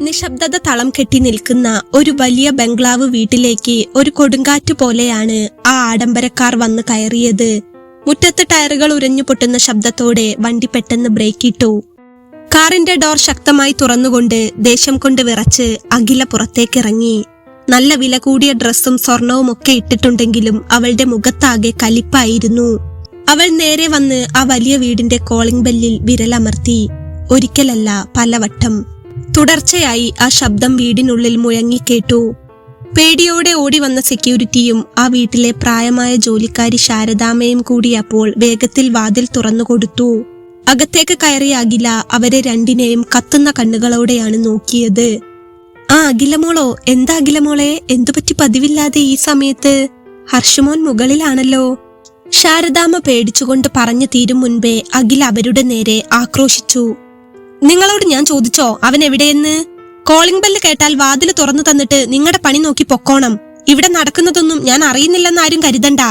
നിശബ്ദത തളം കെട്ടി നിൽക്കുന്ന ഒരു വലിയ ബംഗ്ലാവ് വീട്ടിലേക്ക് ഒരു കൊടുങ്കാറ്റ് പോലെയാണ് ആ ആഡംബരക്കാർ വന്ന് കയറിയത്. മുറ്റത്ത് ടയറുകൾ ഉരഞ്ഞു പൊട്ടുന്ന ശബ്ദത്തോടെ വണ്ടി പെട്ടെന്ന് ബ്രേക്കിട്ടു. കാറിന്റെ ഡോർ ശക്തമായി തുറന്നുകൊണ്ട് ദേഷ്യം കൊണ്ട് വിറച്ച് അഖില പുറത്തേക്കിറങ്ങി. നല്ല വില കൂടിയ ഡ്രസ്സും സ്വർണവും ഒക്കെ ഇട്ടിട്ടുണ്ടെങ്കിലും അവളുടെ മുഖത്താകെ കലിപ്പായിരുന്നു. അവൾ നേരെ വന്ന് ആ വലിയ വീടിന്റെ കോളിംഗ് ബെല്ലിൽ വിരലമർത്തി. ഒരിക്കലല്ല, പലവട്ടം. തുടർച്ചയായി ആ ശബ്ദം വീടിനുള്ളിൽ മുഴങ്ങിക്കേട്ടു. പേടിയോടെ ഓടി വന്ന സെക്യൂരിറ്റിയും ആ വീട്ടിലെ പ്രായമായ ജോലിക്കാരി ശാരദാമ്മയും കൂടി അപ്പോൾ വേഗത്തിൽ വാതിൽ തുറന്നുകൊടുത്തു. അകത്തേക്ക് കയറിയ അഖില അവരെ രണ്ടിനെയും കത്തുന്ന കണ്ണുകളോടെയാണ് നോക്കിയത്. ആ അഖിലമോളോ? എന്താ അഖിലമോളെ, എന്തുപറ്റി പതിവില്ലാതെ ഈ സമയത്ത്? ഹർഷമോൻ മുകളിലാണല്ലോ. ശാരദാമ്മ പേടിച്ചുകൊണ്ട് പറഞ്ഞു തീരും മുൻപേ അഖില അവരുടെ നേരെ ആക്രോശിച്ചു. നിങ്ങളോട് ഞാൻ ചോദിച്ചോ അവൻ എവിടെയെന്ന്? കോളിംഗ് ബെല്ല് കേട്ടാൽ വാതിൽ തുറന്നു തന്നിട്ട് നിങ്ങളുടെ പണി നോക്കി പൊക്കോണം. ഇവിടെ നടക്കുന്നതൊന്നും ഞാൻ അറിയുന്നില്ലെന്നാരും കരുതണ്ട.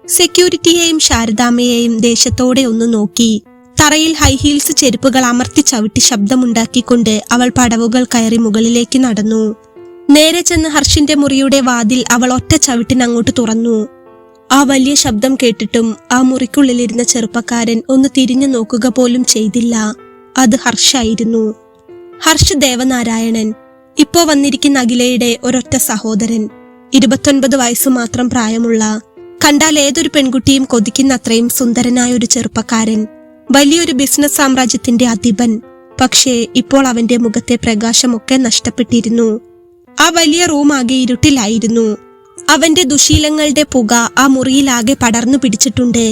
സെക്യൂരിറ്റിയെയും ശാരദാമ്മയെയും ദേഷ്യത്തോടെ ഒന്ന് നോക്കി. തറയിൽ ഹൈഹീൽസ് ചെരുപ്പുകൾ അമർത്തി ചവിട്ടി ശബ്ദമുണ്ടാക്കിക്കൊണ്ട് അവൾ പടവുകൾ കയറി മുകളിലേക്ക് നടന്നു. നേരെ ചെന്ന് ഹർഷിന്റെ മുറിയുടെ വാതിൽ അവൾ ഒറ്റ ചവിട്ടിനങ്ങോട്ട് തുറന്നു. ആ വലിയ ശബ്ദം കേട്ടിട്ടും ആ മുറിക്കുള്ളിലിരുന്ന ചെറുപ്പക്കാരൻ ഒന്ന് തിരിഞ്ഞു നോക്കുക പോലും ചെയ്തില്ല. അത് ഹർഷായിരുന്നു. ഹർഷ് ദേവനാരായണൻ, ഇപ്പോ വന്നിരിക്കുന്ന അഖിലയുടെ ഒരൊറ്റ സഹോദരൻ. 29 വയസ്സ് മാത്രം പ്രായമുള്ള, കണ്ടാൽ ഏതൊരു പെൺകുട്ടിയും കൊതിക്കുന്ന അത്രയും സുന്ദരനായ ഒരു ചെറുപ്പക്കാരൻ. വലിയൊരു ബിസിനസ് സാമ്രാജ്യത്തിന്റെ അധിപൻ. പക്ഷേ ഇപ്പോൾ അവന്റെ മുഖത്തെ പ്രകാശമൊക്കെ നഷ്ടപ്പെട്ടിരുന്നു. ആ വലിയ റൂം ആകെ ഇരുട്ടിലായിരുന്നു. അവന്റെ ദുശീലങ്ങളുടെ പുക ആ മുറിയിലാകെ പടർന്നു പിടിച്ചിട്ടുണ്ട്.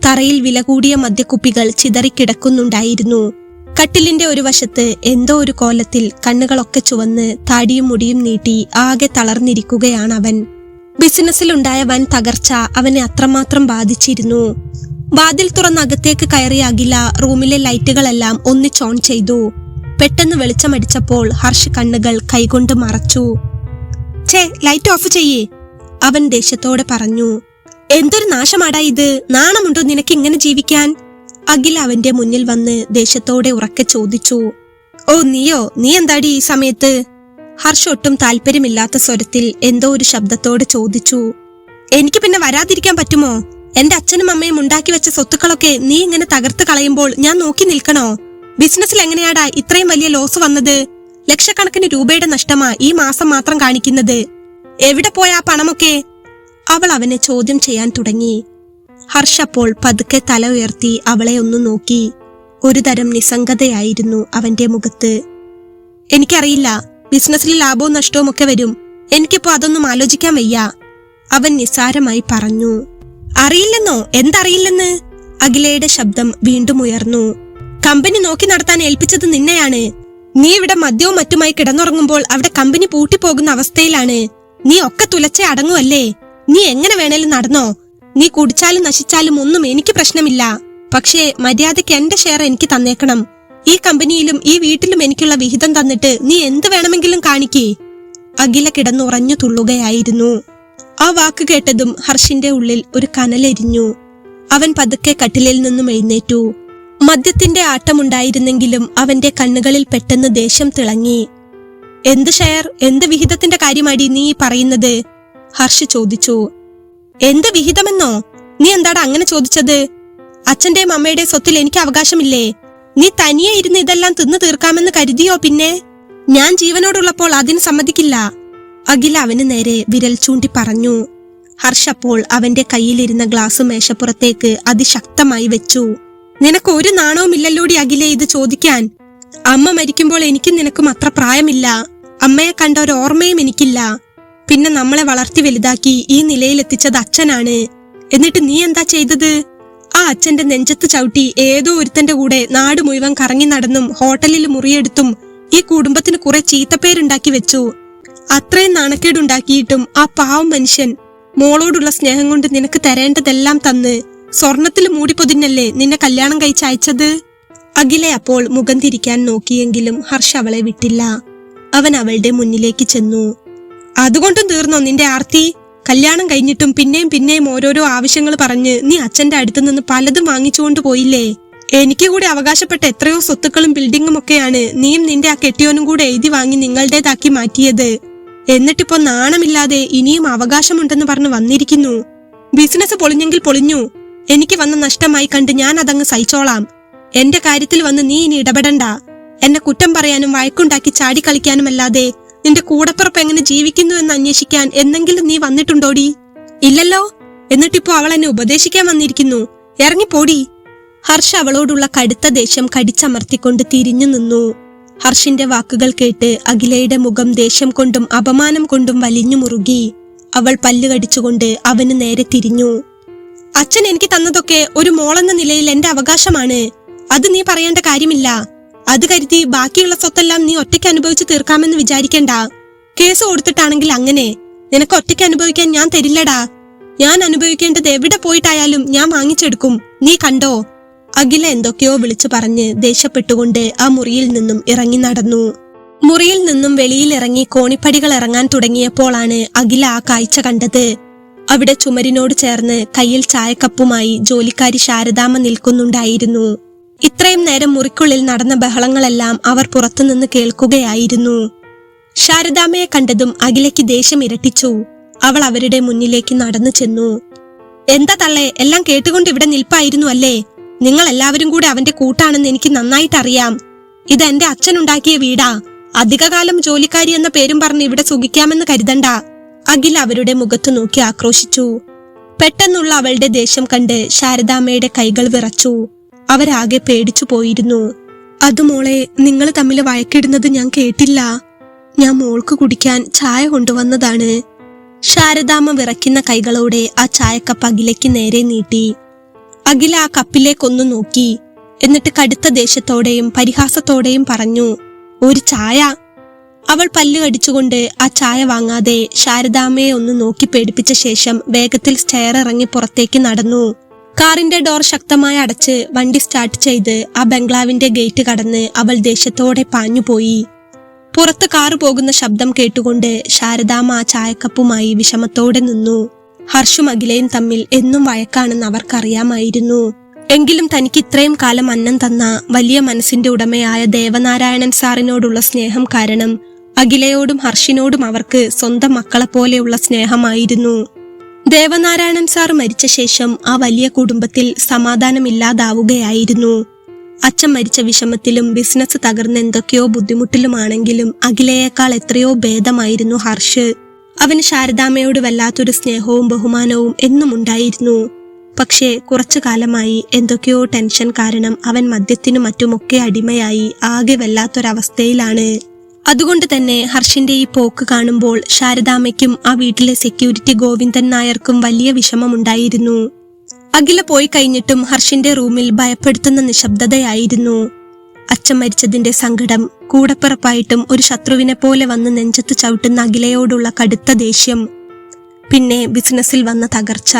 തറയിൽ വില കൂടിയ മദ്യക്കുപ്പികൾ ചിതറിക്കിടക്കുന്നുണ്ടായിരുന്നു. കട്ടിലിന്റെ ഒരു വശത്ത് എന്തോ ഒരു കോലത്തിൽ കണ്ണുകളൊക്കെ ചുവന്ന് താടിയും മുടിയും നീട്ടി ആകെ തളർന്നിരിക്കുകയാണ് അവൻ. ബിസിനസ്സിലുണ്ടായ വൻ തകർച്ച അവനെ അത്രമാത്രം ബാധിച്ചിരുന്നു. വാതിൽ തുറന്ന് അകത്തേക്ക് കയറിയ അഖില റൂമിലെ ലൈറ്റുകളെല്ലാം ഒന്നിച്ചോൺ ചെയ്തു. പെട്ടെന്ന് വെളിച്ചമടിച്ചപ്പോൾ ഹർഷ് കണ്ണുകൾ കൈകൊണ്ട് മറച്ചു. ഛേ, ലൈറ്റ് ഓഫ് ചെയ്യേ, അവൻ ദേഷ്യത്തോടെ പറഞ്ഞു. എന്തൊരു നാശമാടാ ഇത്, നാണമുണ്ടോ നിനക്ക് ഇങ്ങനെ ജീവിക്കാൻ? അഖില അവന്റെ മുന്നിൽ വന്ന് ദേഷ്യത്തോടെ ഉറക്കെ ചോദിച്ചു. ഓ നീയോ? നീ എന്താടി ഈ സമയത്ത്? ഹർഷ് ഒട്ടും താല്പര്യമില്ലാത്ത സ്വരത്തിൽ എന്തോ ഒരു ശബ്ദത്തോടെ ചോദിച്ചു. എനിക്ക് പിന്നെ വരാതിരിക്കാൻ പറ്റുമോ? എന്റെ അച്ഛനും അമ്മയും ഉണ്ടാക്കി വെച്ച സ്വത്തുക്കളൊക്കെ നീ ഇങ്ങനെ തകർത്ത് കളയുമ്പോൾ ഞാൻ നോക്കി നിൽക്കണോ? ബിസിനസ്സിൽ എങ്ങനെയാടാ ഇത്രയും വലിയ ലോസ് വന്നത്? ലക്ഷക്കണക്കിന് രൂപയുടെ നഷ്ടമാ ഈ മാസം മാത്രം കാണിക്കുന്നത്. എവിടെ പോയ ആ പണമൊക്കെ? അവൾ അവനെ ചോദ്യം ചെയ്യാൻ തുടങ്ങി. ഹർഷ് അപ്പോൾ പതുക്കെ തല ഉയർത്തി അവളെ ഒന്ന് നോക്കി. ഒരു തരം നിസ്സംഗതയായിരുന്നു അവന്റെ മുഖത്ത്. എനിക്കറിയില്ല, ബിസിനസ്സിൽ ലാഭവും നഷ്ടവും ഒക്കെ വരും. എനിക്കിപ്പോ അതൊന്നും ആലോചിക്കാൻ വയ്യ, അവൻ നിസ്സാരമായി പറഞ്ഞു. അറിയില്ലെന്നോ? എന്തറിയില്ലെന്ന്? അഖിലയുടെ ശബ്ദം വീണ്ടും ഉയർന്നു. കമ്പനി നോക്കി നടത്താൻ ഏൽപ്പിച്ചത് നിന്നെയാണ്. നീ ഇവിടെ മദ്യവും മറ്റുമായി കിടന്നുറങ്ങുമ്പോൾ അവിടെ കമ്പനി പൂട്ടിപ്പോകുന്ന അവസ്ഥയിലാണ്. നീ ഒക്കെ തുലച്ചേ അടങ്ങുമല്ലേ? നീ എങ്ങനെ വേണേലും നടന്നോ. നീ കുടിച്ചാലും നശിച്ചാലും ഒന്നും എനിക്ക് പ്രശ്നമില്ല. പക്ഷേ മര്യാദയ്ക്ക് എന്റെ ഷെയർ എനിക്ക് തന്നേക്കണം. ഈ കമ്പനിയിലും ഈ വീട്ടിലും എനിക്കുള്ള വിഹിതം തന്നിട്ട് നീ എന്ത് വേണമെങ്കിലും കാണിക്കേ. അഖില കിടന്നുറഞ്ഞു തുള്ളുകയായിരുന്നു. ആ വാക്ക് കേട്ടതും ഹർഷിന്റെ ഉള്ളിൽ ഒരു കനലെരിഞ്ഞു. അവൻ പതുക്കെ കട്ടിലിൽ നിന്നും എഴുന്നേറ്റു. മദ്യത്തിന്റെ ആട്ടമുണ്ടായിരുന്നെങ്കിലും അവന്റെ കണ്ണുകളിൽ പെട്ടെന്ന് ദേഷ്യം തിളങ്ങി. എന്ത് ഷെയർ, എന്ത് വിഹിതത്തിന്റെ കാര്യമാടി നീ പറയുന്നത്? ഹർഷ് ചോദിച്ചു. എന്ത് വിഹിതമെന്നോ? നീ എന്താടാ അങ്ങനെ ചോദിച്ചത്? അച്ഛന്റെയും അമ്മയുടെയും സ്വത്തിൽ എനിക്ക് അവകാശമില്ലേ? നീ തനിയെ ഇരുന്ന് ഇതെല്ലാം തിന്നു തീർക്കാമെന്ന് കരുതിയോ? പിന്നെ ഞാൻ ജീവനോടുള്ളപ്പോൾ അതിന് സമ്മതിക്കില്ല, അഖില അവന് നേരെ വിരൽ ചൂണ്ടി പറഞ്ഞു. ഹർഷ് അപ്പോൾ അവന്റെ കയ്യിലിരുന്ന ഗ്ലാസ് മേശപ്പുറത്തേക്ക് അതിശക്തമായി വെച്ചു. നിനക്ക് ഒരു നാണവുമില്ലല്ലോടി അഖിലെ ഇത് ചോദിക്കാൻ? അമ്മ മരിക്കുമ്പോൾ എനിക്കും നിനക്കും അത്ര പ്രായമില്ല. അമ്മയെ കണ്ട ഒരു ഓർമ്മയും എനിക്കില്ല. പിന്നെ നമ്മളെ വളർത്തി വലുതാക്കി ഈ നിലയിലെത്തിച്ചത് അച്ഛനാണ്. എന്നിട്ട് നീ എന്താ ചെയ്തത്? ആ അച്ഛന്റെ നെഞ്ചത്ത് ചവിട്ടി ഏതോ ഒരുത്തന്റെ കൂടെ നാട് മുഴുവൻ കറങ്ങി നടന്നും ഹോട്ടലിൽ മുറിയെടുത്തും ഈ കുടുംബത്തിന് കുറെ ചീത്തപ്പേരുണ്ടാക്കി വെച്ചു. അത്രയും നാണക്കേടുണ്ടാക്കിയിട്ടും ആ പാവം മനുഷ്യൻ മോളോടുള്ള സ്നേഹം കൊണ്ട് നിനക്ക് തരേണ്ടതെല്ലാം തന്ന് സ്വർണത്തിൽ മൂടിപ്പൊതിഞ്ഞല്ലേ നിന്നെ കല്യാണം കഴിച്ചയച്ചത്. അഖിലെ അപ്പോൾ മുഖം തിരിക്കാൻ നോക്കിയെങ്കിലും ഹർഷ് അവളെ വിട്ടില്ല. അവൻ അവളുടെ മുന്നിലേക്ക് ചെന്നു. അതുകൊണ്ടും തീർന്നോ നിന്റെ ആർത്തി? കല്യാണം കഴിഞ്ഞിട്ടും പിന്നെയും പിന്നെയും ഓരോരോ ആവശ്യങ്ങൾ പറഞ്ഞ് നീ അച്ഛന്റെ അടുത്ത് നിന്ന് പലതും വാങ്ങിച്ചുകൊണ്ട് പോയില്ലേ? എനിക്ക് കൂടി അവകാശപ്പെട്ട എത്രയോ സ്വത്തുക്കളും ബിൽഡിങ്ങും ഒക്കെയാണ് നീയും നിന്റെ ആ കെട്ടിയോനും കൂടെ എഴുതി വാങ്ങി നിങ്ങളുടേതാക്കി മാറ്റിയത്. എന്നിട്ടിപ്പോ നാണമില്ലാതെ ഇനിയും അവകാശമുണ്ടെന്ന് പറഞ്ഞ് വന്നിരിക്കുന്നു. ബിസിനസ് പൊളിഞ്ഞെങ്കിൽ പൊളിഞ്ഞു, എനിക്ക് വന്ന നഷ്ടമായി കണ്ട് ഞാൻ അതങ്ങ് സഹിച്ചോളാം. എന്റെ കാര്യത്തിൽ വന്ന് നീ ഇനി ഇടപെടണ്ട. എന്നെ കുറ്റം പറയാനും വഴക്കുണ്ടാക്കി ചാടിക്കളിക്കാനുമല്ലാതെ നിന്റെ കൂടപ്പുറപ്പ് എങ്ങനെ ജീവിക്കുന്നു എന്ന് അന്വേഷിക്കാൻ എന്നെങ്കിലും നീ വന്നിട്ടുണ്ടോടി? ഇല്ലല്ലോ. എന്നിട്ടിപ്പോ അവൾ എന്നെ ഉപദേശിക്കാൻ വന്നിരിക്കുന്നു. ഇറങ്ങിപ്പോടി. ഹർഷ് അവളോടുള്ള കടുത്ത ദേഷ്യം കടിച്ചമർത്തിക്കൊണ്ട് തിരിഞ്ഞു നിന്നു. ഹർഷിന്റെ വാക്കുകൾ കേട്ട് അഖിലയുടെ മുഖം ദേഷ്യം കൊണ്ടും അപമാനം കൊണ്ടും വലിഞ്ഞു മുറുകി. അവൾ പല്ല് കടിച്ചുകൊണ്ട് അവന് നേരെ തിരിഞ്ഞു. അച്ഛൻ എനിക്ക് തന്നതൊക്കെ ഒരു മോളെന്ന നിലയിൽ എന്റെ അവകാശമാണ്. അത് നീ പറയേണ്ട കാര്യമില്ല. അത് കരുതി ബാക്കിയുള്ള സ്വത്തെല്ലാം നീ ഒറ്റയ്ക്ക് അനുഭവിച്ചു തീർക്കാമെന്ന് വിചാരിക്കണ്ട. കേസ് കൊടുത്തിട്ടാണെങ്കിൽ അങ്ങനെ. നിനക്ക് ഒറ്റയ്ക്ക് അനുഭവിക്കാൻ ഞാൻ തരില്ലടാ. ഞാൻ അനുഭവിക്കേണ്ടത് എവിടെ പോയിട്ടായാലും ഞാൻ വാങ്ങിച്ചെടുക്കും. നീ കണ്ടോ? അഖില എന്തൊക്കെയോ വിളിച്ചു പറഞ്ഞ് ദേഷ്യപ്പെട്ടുകൊണ്ട് ആ മുറിയിൽ നിന്നും ഇറങ്ങി നടന്നു. മുറിയിൽ നിന്നും വെളിയിൽ ഇറങ്ങി കോണിപ്പടികൾ ഇറങ്ങാൻ തുടങ്ങിയപ്പോഴാണ് അഖില ആ കാഴ്ച കണ്ടത്. അവിടെ ചുമരിനോട് ചേർന്ന് കയ്യിൽ ചായക്കപ്പുമായി ജോലിക്കാരി ശാരദാമ്മ നിൽക്കുന്നുണ്ടായിരുന്നു. ഇത്രയും നേരം മുറിക്കുള്ളിൽ നടന്ന ബഹളങ്ങളെല്ലാം അവർ പുറത്തുനിന്ന് കേൾക്കുകയായിരുന്നു. ശാരദാമ്മയെ കണ്ടതും അഖിലയ്ക്ക് ദേഷ്യം ഇരട്ടിച്ചു. അവൾ അവരുടെ മുന്നിലേക്ക് നടന്നു ചെന്നു. എന്താ തള്ളേ, എല്ലാം കേട്ടുകൊണ്ട് ഇവിടെ നിൽപ്പായിരുന്നു അല്ലേ? നിങ്ങൾ എല്ലാവരും കൂടെ അവന്റെ കൂട്ടാണെന്ന് എനിക്ക് നന്നായിട്ടറിയാം. ഇത് എന്റെ അച്ഛനുണ്ടാക്കിയ വീടാ. അധികകാലം ജോലിക്കാരി എന്ന പേരും പറഞ്ഞ് ഇവിടെ സുഖിക്കാമെന്ന് കരുതണ്ട. അഖില അവരുടെ മുഖത്തു നോക്കി ആക്രോശിച്ചു. പെട്ടെന്നുള്ള അവളുടെ ദേഷ്യം കണ്ട് ശാരദാമ്മയുടെ കൈകൾ വിറച്ചു. അവരാകെ പേടിച്ചു പോയിരുന്നു. അത് മോളെ, നിങ്ങൾ തമ്മിൽ വഴക്കിടുന്നത് ഞാൻ കേട്ടില്ല. ഞാൻ മോൾക്ക് കുടിക്കാൻ ചായ കൊണ്ടുവന്നതാണ്. ശാരദാമ്മ വിറയ്ക്കുന്ന കൈകളോടെ ആ ചായക്കപ്പ് അഖിലയ്ക്ക് നേരെ നീട്ടി. അഖില ആ കപ്പിലേക്കൊന്നു നോക്കി. എന്നിട്ട് കടുത്ത ദേഷ്യത്തോടെയും പരിഹാസത്തോടെയും പറഞ്ഞു, ഒരു ചായ. അവൾ പല്ല് കടിച്ചുകൊണ്ട് ആ ചായ വാങ്ങാതെ ശാരദാമ്മയെ ഒന്ന് നോക്കി പേടിപ്പിച്ച ശേഷം വേഗത്തിൽ സ്റ്റെയർ ഇറങ്ങി പുറത്തേക്ക് നടന്നു. കാറിന്റെ ഡോർ ശക്തമായി അടച്ച് വണ്ടി സ്റ്റാർട്ട് ചെയ്ത് ആ ബംഗ്ലാവിന്റെ ഗേറ്റ് കടന്ന് അവൾ ദേഷ്യത്തോടെ പാഞ്ഞുപോയി. പുറത്ത് കാറ് പോകുന്ന ശബ്ദം കേട്ടുകൊണ്ട് ശാരദാമ്മ ആ ചായക്കപ്പുമായി വിഷമത്തോടെ നിന്നു. ഹർഷും അഖിലയും തമ്മിൽ എന്നും വഴക്കാണെന്ന് അവർക്കറിയാമായിരുന്നു. എങ്കിലും തനിക്ക് ഇത്രയും കാലം അന്നം തന്ന വലിയ മനസ്സിന്റെ ഉടമയായ ദേവനാരായണൻ സാറിനോടുള്ള സ്നേഹം കാരണം അഖിലയോടും ഹർഷിനോടും അവർക്ക് സ്വന്തം മക്കളെ പോലെയുള്ള സ്നേഹമായിരുന്നു. ദേവനാരായണൻ സാർ മരിച്ച ശേഷം ആ വലിയ കുടുംബത്തിൽ സമാധാനമില്ലാതാവുകയായിരുന്നു. അച്ഛൻ മരിച്ച വിഷമത്തിലും ബിസിനസ് തകർന്ന എന്തൊക്കെയോ ബുദ്ധിമുട്ടിലുമാണെങ്കിലും അഖിലയേക്കാൾ എത്രയോ ഭേദമായിരുന്നു ഹർഷ്. അവന് ശാരദാമ്മയോട് വല്ലാത്തൊരു സ്നേഹവും ബഹുമാനവും എന്നും ഉണ്ടായിരുന്നു. പക്ഷേ കുറച്ചു കാലമായി എന്തൊക്കെയോ ടെൻഷൻ കാരണം അവൻ മദ്യത്തിനും മറ്റുമൊക്കെ അടിമയായി ആകെ വല്ലാത്തൊരവസ്ഥയിലാണ്. അതുകൊണ്ട് തന്നെ ഹർഷിന്റെ ഈ പോക്ക് കാണുമ്പോൾ ശാരദാമ്മയ്ക്കും ആ വീട്ടിലെ സെക്യൂരിറ്റി ഗോവിന്ദൻ നായർക്കും വലിയ വിഷമമുണ്ടായിരുന്നു. അഖില പോയി കഴിഞ്ഞിട്ടും ഹർഷിന്റെ റൂമിൽ ഭയപ്പെടുത്തുന്ന നിശബ്ദതയായിരുന്നു. അച്ഛൻ മരിച്ചതിന്റെ സങ്കടം, കൂടപ്പിറപ്പായിട്ടും ഒരു ശത്രുവിനെ പോലെ വന്ന് നെഞ്ചത്ത് ചവിട്ടുന്ന അഖിലയോടുള്ള കടുത്ത ദേഷ്യം, പിന്നെ ബിസിനസ്സിൽ വന്ന തകർച്ച,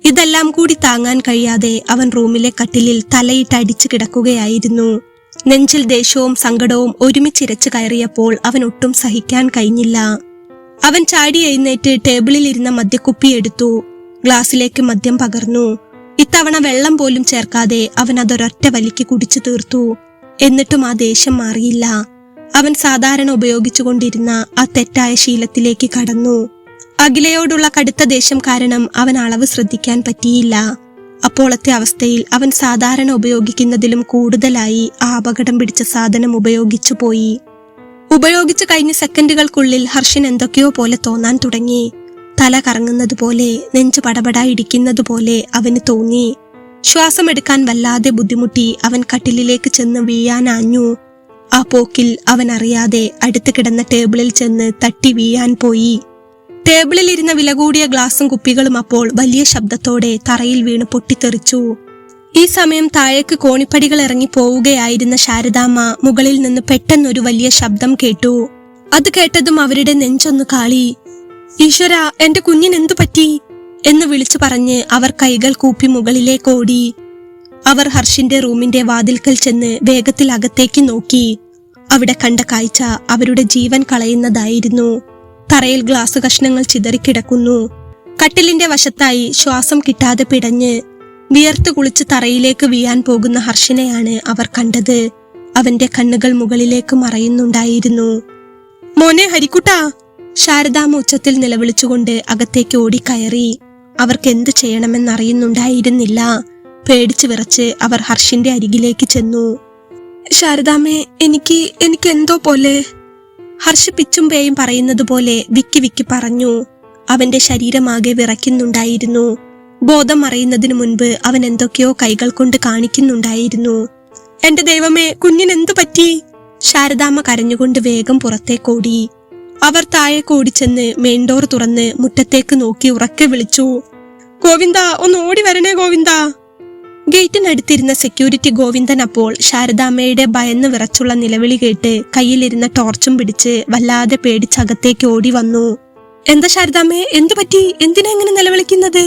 ഇതെല്ലാം കൂടി താങ്ങാൻ കഴിയാതെ അവൻ റൂമിലെ കട്ടിലിൽ തലയിട്ട് അടിച്ചു കിടക്കുകയായിരുന്നു. നെഞ്ചിൽ ദേഷ്യവും സങ്കടവും ഒരുമിച്ചിരച്ചു കയറിയപ്പോൾ അവൻ ഒട്ടും സഹിക്കാൻ കഴിഞ്ഞില്ല. അവൻ ചാടി എഴുന്നേറ്റ് ടേബിളിൽ ഇരുന്ന മദ്യക്കുപ്പി എടുത്തു. ഗ്ലാസ്സിലേക്ക് മദ്യം പകർന്നു. ഇത്തവണ വെള്ളം പോലും ചേർക്കാതെ അവൻ അതൊരൊറ്റ വലിക്ക് കുടിച്ചു തീർത്തു. എന്നിട്ടും ആ ദേഷ്യം മാറിയില്ല. അവൻ സാധാരണ ഉപയോഗിച്ചുകൊണ്ടിരുന്ന ആ തെറ്റായ ശീലത്തിലേക്ക് കടന്നു. അഖിലയോടുള്ള കടുത്ത ദേഷ്യം കാരണം അവൻ അളവ് ശ്രദ്ധിക്കാൻ പറ്റിയില്ല. അപ്പോഴത്തെ അവസ്ഥയിൽ അവൻ സാധാരണ ഉപയോഗിക്കുന്നതിലും കൂടുതലായി ആ അപകടം പിടിച്ച സാധനം ഉപയോഗിച്ചു പോയി. ഉപയോഗിച്ചു കഴിഞ്ഞ സെക്കൻഡുകൾക്കുള്ളിൽ ഹർഷൻ എന്തൊക്കെയോ പോലെ തോന്നാൻ തുടങ്ങി. തല കറങ്ങുന്നത് പോലെ, നെഞ്ചു പടപടാ ഇടിക്കുന്നത് പോലെ അവന് തോന്നി. ശ്വാസമെടുക്കാൻ വല്ലാതെ ബുദ്ധിമുട്ടി അവൻ കട്ടിലിലേക്ക് ചെന്ന് വീഴാനാഞ്ഞു. ആ പോക്കിൽ അവൻ അറിയാതെ അടുത്ത് കിടന്ന ടേബിളിൽ ചെന്ന് തട്ടി വീഴാൻ പോയി. ടേബിളിൽ ഇരുന്ന വില കൂടിയ ഗ്ലാസും കുപ്പികളും അപ്പോൾ വലിയ ശബ്ദത്തോടെ തറയിൽ വീണ് പൊട്ടിത്തെറിച്ചു. ഈ സമയം താഴേക്ക് കോണിപ്പടികൾ ഇറങ്ങി പോവുകയായിരുന്ന ശാരദാമ്മ മുകളിൽ നിന്ന് പെട്ടെന്നൊരു വലിയ ശബ്ദം കേട്ടു. അത് കേട്ടതും അവരുടെ നെഞ്ചൊന്നു കാളി. ഈശ്വര, എന്റെ കുഞ്ഞിനെന്തു പറ്റി എന്ന് വിളിച്ചു പറഞ്ഞ് അവർ കൈകൾ കൂപ്പി മുകളിലേക്ക് ഓടി. അവർ ഹർഷിന്റെ റൂമിന്റെ വാതിൽക്കൽ ചെന്ന് വേഗത്തിൽ അകത്തേക്ക് നോക്കി. അവിടെ കണ്ട കാഴ്ച അവരുടെ ജീവൻ കളയുന്നതായിരുന്നു. തറയിൽ ഗ്ലാസ് കഷ്ണങ്ങൾ ചിതറിക്കിടക്കുന്നു. കട്ടിലിന്റെ വശത്തായി ശ്വാസം കിട്ടാതെ പിടഞ്ഞ് വിയർത്ത് കുളിച്ച് തറയിലേക്ക് വീഴാൻ പോകുന്ന ഹർഷിനെയാണ് അവർ കണ്ടത്. അവന്റെ കണ്ണുകൾ മുകളിലേക്ക് മറയുന്നുണ്ടായിരുന്നു. മോനെ ഹരിക്കുട്ടാ! ശാരദാമ്മ ഉച്ചത്തിൽ നിലവിളിച്ചുകൊണ്ട് അകത്തേക്ക് ഓടിക്കയറി. അവർക്ക് എന്ത് ചെയ്യണമെന്നറിയുന്നുണ്ടായിരുന്നില്ല. പേടിച്ചു വിറച്ച് അവർ ഹർഷിന്റെ അരികിലേക്ക് ചെന്നു. ശാരദാമ്മേ, എനിക്ക് എന്തോ പോലെ. ഹർഷ് പിച്ചും പേയും പറയുന്നത് പോലെ വിക്കി വിക്കി പറഞ്ഞു. അവന്റെ ശരീരമാകെ വിറയ്ക്കുന്നുണ്ടായിരുന്നു. ബോധം മറയുന്നതിനു മുൻപ് അവൻ എന്തൊക്കെയോ കൈകൾ കൊണ്ട് കാണിക്കുന്നുണ്ടായിരുന്നു. എന്റെ ദൈവമേ, കുഞ്ഞിനെന്തു പറ്റി? ശാരദാമ്മ കരഞ്ഞുകൊണ്ട് വേഗം പുറത്തേക്കോടി. അവർ താഴെ ഓടിച്ചെന്ന് മെയിൻ ഡോർ തുറന്ന് മുറ്റത്തേക്ക് നോക്കി ഉറക്കെ വിളിച്ചു, ഗോവിന്ദ, ഒന്ന് ഓടി വരണേ ഗോവിന്ദ. ഗേറ്റിനടുത്തിരുന്ന സെക്യൂരിറ്റി ഗോവിന്ദൻ അപ്പോൾ ശാരദാമ്മയുടെ ഭയന്ന് വിറച്ചുള്ള നിലവിളി കേട്ട് കയ്യിലിരുന്ന ടോർച്ചും പിടിച്ച് വല്ലാതെ പേടിച്ചകത്തേക്ക് ഓടി വന്നു. എന്താ ശാരദാമ്മേ, എന്തു പറ്റി? എന്തിനാ ഇങ്ങനെ നിലവിളിക്കുന്നത്?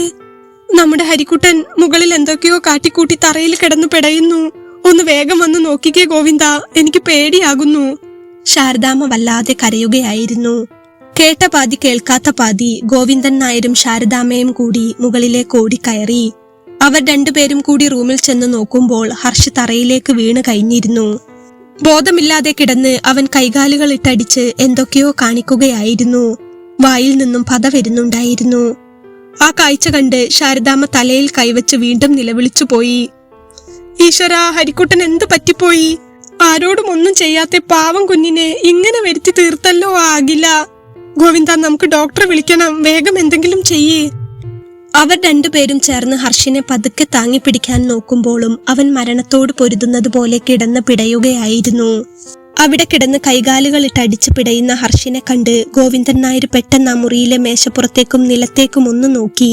നമ്മുടെ ഹരിക്കുട്ടൻ മുകളിൽ എന്തൊക്കെയോ കാട്ടിക്കൂട്ടി തറയിൽ കിടന്നു പിടയുന്നു. ഒന്ന് വേഗം വന്ന് നോക്കിക്കേ ഗോവിന്ദ, എനിക്ക് പേടിയാകുന്നു. ശാരദാമ്മ വല്ലാതെ കരയുകയായിരുന്നു. കേട്ട പാതി കേൾക്കാത്ത പാതി ഗോവിന്ദൻ നായരും ശാരദാമ്മയും കൂടി മുകളിലേക്ക് ഓടിക്കയറി. അവർ രണ്ടുപേരും കൂടി റൂമിൽ ചെന്ന് നോക്കുമ്പോൾ ഹർഷ് തറയിലേക്ക് വീണ് കഴിഞ്ഞിരുന്നു. ബോധമില്ലാതെ കിടന്ന് അവൻ കൈകാലുകൾ ഇട്ടടിച്ച് എന്തൊക്കെയോ കാണിക്കുകയായിരുന്നു. വായിൽ നിന്നും പത വരുന്നുണ്ടായിരുന്നു. ആ കാഴ്ച കണ്ട് ശാരദാമ്മ തലയിൽ കൈവച്ച് വീണ്ടും നിലവിളിച്ചു പോയി. ഈശ്വരാ, ഹരിക്കുട്ടൻ എന്ത് പറ്റിപ്പോയി? ആരോടും ഒന്നും ചെയ്യാത്ത പാവം കുഞ്ഞിനെ ഇങ്ങനെ വരുത്തി തീർത്തല്ലോ ആകില്ല. ഗോവിന്ദ, നമുക്ക് ഡോക്ടറെ വിളിക്കണം, വേഗം എന്തെങ്കിലും ചെയ്യേ. അവർ രണ്ടുപേരും ചേർന്ന് ഹർഷിനെ പതുക്കെ താങ്ങി പിടിക്കാൻ നോക്കുമ്പോഴും അവൻ മരണത്തോട് പൊരുതുന്നത് പോലെ കിടന്ന് പിടയുകയായിരുന്നു. അവിടെ കിടന്ന് കൈകാലുകൾ ഇട്ടടിച്ച് പിടയുന്ന ഹർഷിനെ കണ്ട് ഗോവിന്ദൻ നായർ പെട്ടെന്ന് ആ മുറിയിലെ മേശപ്പുറത്തേക്കും നിലത്തേക്കും ഒന്ന് നോക്കി.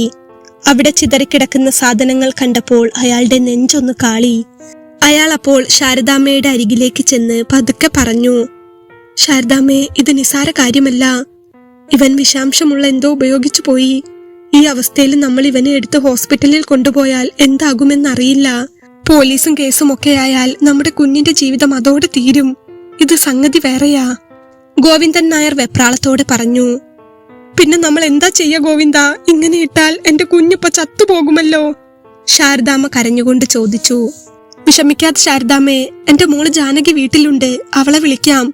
അവിടെ ചിതറിക്കിടക്കുന്ന സാധനങ്ങൾ കണ്ടപ്പോൾ അയാളുടെ നെഞ്ചൊന്ന് കാളി. അയാൾ അപ്പോൾ ശാരദാമ്മയുടെ അരികിലേക്ക് ചെന്ന് പതുക്കെ പറഞ്ഞു, ശാരദാമ്മേ, ഇത് നിസാര കാര്യമല്ല. ഇവൻ വിഷാംശമുള്ള എന്തോ ഉപയോഗിച്ചു പോയി. ഈ അവസ്ഥയിൽ നമ്മൾ ഇവനെ എടുത്ത് ഹോസ്പിറ്റലിൽ കൊണ്ടുപോയാൽ എന്താകുമെന്നറിയില്ല. പോലീസും കേസും ഒക്കെ ആയാൽ നമ്മുടെ കുഞ്ഞിന്റെ ജീവിതം അതോടെ തീരും. ഇത് സംഗതി വേറെയാ. ഗോവിന്ദൻ നായർ വെപ്രാളത്തോടെ പറഞ്ഞു. പിന്നെ നമ്മൾ എന്താ ചെയ്യ ഗോവിന്ദ? ഇങ്ങനെ ഇട്ടാൽ എന്റെ കുഞ്ഞിപ്പ ചത്തുപോകുമല്ലോ. ശാരദാമ്മ കരഞ്ഞുകൊണ്ട് ചോദിച്ചു. വിഷമിക്കാതെ ശാരദാമ്മേ, എന്റെ മോള് ജാനകി വീട്ടിലുണ്ട്, അവളെ വിളിക്കാം.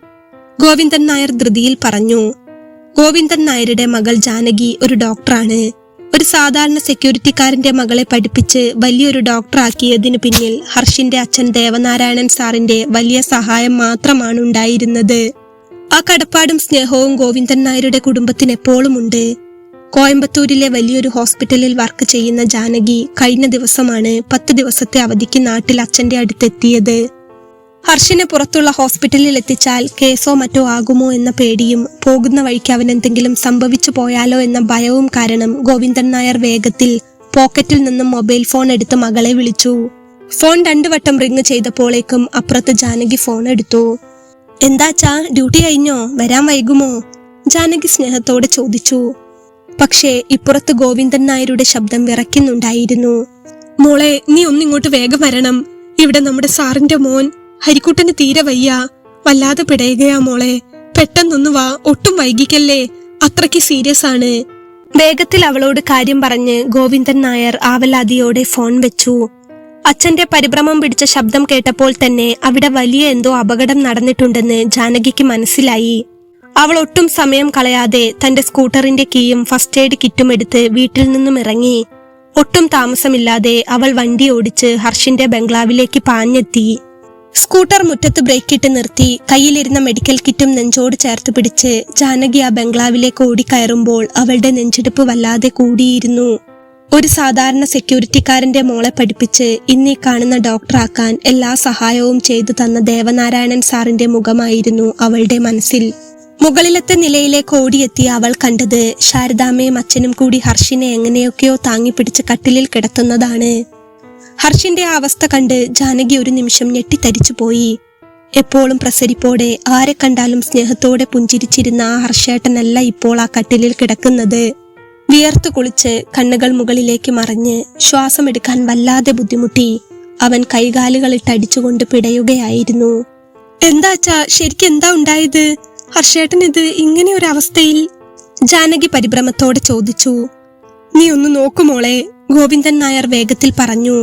ഗോവിന്ദൻ നായർ ധൃതിയിൽ പറഞ്ഞു. ഗോവിന്ദൻ നായരുടെ മകൾ ജാനകി ഒരു ഡോക്ടറാണ്. ഒരു സാധാരണ സെക്യൂരിറ്റിക്കാരന്റെ മകളെ പഠിപ്പിച്ച് വലിയൊരു ഡോക്ടറാക്കിയതിനു പിന്നിൽ ഹർഷിന്റെ അച്ഛൻ ദേവനാരായണൻ സാറിന്റെ വലിയ സഹായം മാത്രമാണ് ഉണ്ടായിരുന്നത്. ആ കടപ്പാടും സ്നേഹവും ഗോവിന്ദൻ നായരുടെ കുടുംബത്തിന് എപ്പോഴും ഉണ്ട്. കോയമ്പത്തൂരിലെ വലിയൊരു ഹോസ്പിറ്റലിൽ വർക്ക് ചെയ്യുന്ന ജാനകി കഴിഞ്ഞ ദിവസമാണ് 10 ദിവസത്തെ അവധിക്ക് നാട്ടിൽ അച്ഛന്റെ അടുത്തെത്തിയത്. ഹർഷിനെ പുറത്തുള്ള ഹോസ്പിറ്റലിൽ എത്തിച്ചാൽ കേസോ മറ്റോ ആകുമോ എന്ന പേടിയും പോകുന്ന വഴിക്ക് അവനെന്തെങ്കിലും സംഭവിച്ചു പോയാലോ എന്ന ഭയവും കാരണം ഗോവിന്ദൻ നായർ വേഗത്തിൽ പോക്കറ്റിൽ നിന്നും മൊബൈൽ ഫോൺ എടുത്ത് മകളെ വിളിച്ചു. ഫോൺ 2 വട്ടം റിങ് ചെയ്തപ്പോഴേക്കും അപ്പുറത്ത് ജാനകി ഫോൺ എടുത്തു. എന്താച്ചാ, ഡ്യൂട്ടി കഴിഞ്ഞോ? വരാൻ വൈകുമോ? ജാനകി സ്നേഹത്തോടെ ചോദിച്ചു. പക്ഷേ ഇപ്പുറത്ത് ഗോവിന്ദൻ നായരുടെ ശബ്ദം വിറയ്ക്കുന്നുണ്ടായിരുന്നു. മോളെ, നീ ഒന്നിങ്ങോട്ട് വേഗം വരണം. ഇവിടെ നമ്മുടെ സാറിന്റെ മോൻ ഹരിക്കുട്ടന് തീരെ വയ്യ, വല്ലാതെ പിടയുകയാ മോളെ. പെട്ടെന്നൊന്നു വാ, ഒട്ടും വൈകിക്കല്ലേ, അത്രയ്ക്ക് സീരിയസ് ആണ്. വേഗത്തിൽ അവളോട് കാര്യം പറഞ്ഞ് ഗോവിന്ദൻ നായർ ആവലാതിയോടെ ഫോൺ വെച്ചു. അച്ഛന്റെ പരിഭ്രമം പിടിച്ച ശബ്ദം കേട്ടപ്പോൾ തന്നെ അവിടെ വലിയ എന്തോ അപകടം നടന്നിട്ടുണ്ടെന്ന് ജാനകിക്ക് മനസ്സിലായി. അവൾ ഒട്ടും സമയം കളയാതെ തന്റെ സ്കൂട്ടറിന്റെ കീയും ഫസ്റ്റ് എയ്ഡ് കിറ്റും എടുത്ത് വീട്ടിൽ നിന്നും ഇറങ്ങി. ഒട്ടും താമസമില്ലാതെ അവൾ വണ്ടി ഓടിച്ച് ഹർഷിന്റെ ബംഗ്ലാവിലേക്ക് പാഞ്ഞെത്തി. സ്കൂട്ടർ മുറ്റത്ത് ബ്രേക്കിട്ട് നിർത്തി കയ്യിലിരുന്ന മെഡിക്കൽ കിറ്റും നെഞ്ചോട് ചേർത്ത് പിടിച്ച് ജാനകി ആ ബംഗ്ലാവിലേക്ക് ഓടിക്കയറുമ്പോൾ അവളുടെ നെഞ്ചിടിപ്പ് വല്ലാതെ കൂടിയിരുന്നു. ഒരു സാധാരണ സെക്യൂരിറ്റിക്കാരന്റെ മോളെ പഠിപ്പിച്ച് ഇന്നീ കാണുന്ന ഡോക്ടറാക്കാൻ എല്ലാ സഹായവും ചെയ്തു തന്ന ദേവനാരായണൻ സാറിന്റെ മുഖമായിരുന്നു അവളുടെ മനസ്സിൽ. മുകളിലത്തെ നിലയിലേക്ക് ഓടിയെത്തിയ അവൾ കണ്ടത് ശാരദാമ്മയും അച്ഛനും കൂടി ഹർഷിനെ എങ്ങനെയൊക്കെയോ താങ്ങിപ്പിടിച്ച് കട്ടിലിൽ കിടത്തുന്നതാണ്. ഹർഷിന്റെ ആ അവസ്ഥ കണ്ട് ജാനകി ഒരു നിമിഷം ഞെട്ടിത്തരിച്ചു പോയി. എപ്പോഴും പ്രസരിപ്പോടെ ആരെ കണ്ടാലും സ്നേഹത്തോടെ പുഞ്ചിരിച്ചിരുന്ന ആ ഹർഷേട്ടനല്ല ഇപ്പോൾ ആ കട്ടിലിൽ കിടക്കുന്നത്. വിയർത്തു കുളിച്ച് കണ്ണുകൾ മുകളിലേക്ക് മറിഞ്ഞ് ശ്വാസമെടുക്കാൻ വല്ലാതെ ബുദ്ധിമുട്ടി അവൻ കൈകാലുകളിട്ടടിച്ചുകൊണ്ട് പിടയുകയായിരുന്നു. എന്താച്ചാ, ശരിക്കും എന്താ ഉണ്ടായത്? ഹർഷേട്ടൻ ഇത് ഇങ്ങനെ ഒരു അവസ്ഥയിൽ? ജാനകി പരിഭ്രമത്തോടെ ചോദിച്ചു. നീ ഒന്ന് നോക്കുമോളെ, ഗോവിന്ദൻ നായർ വേഗത്തിൽ പറഞ്ഞു.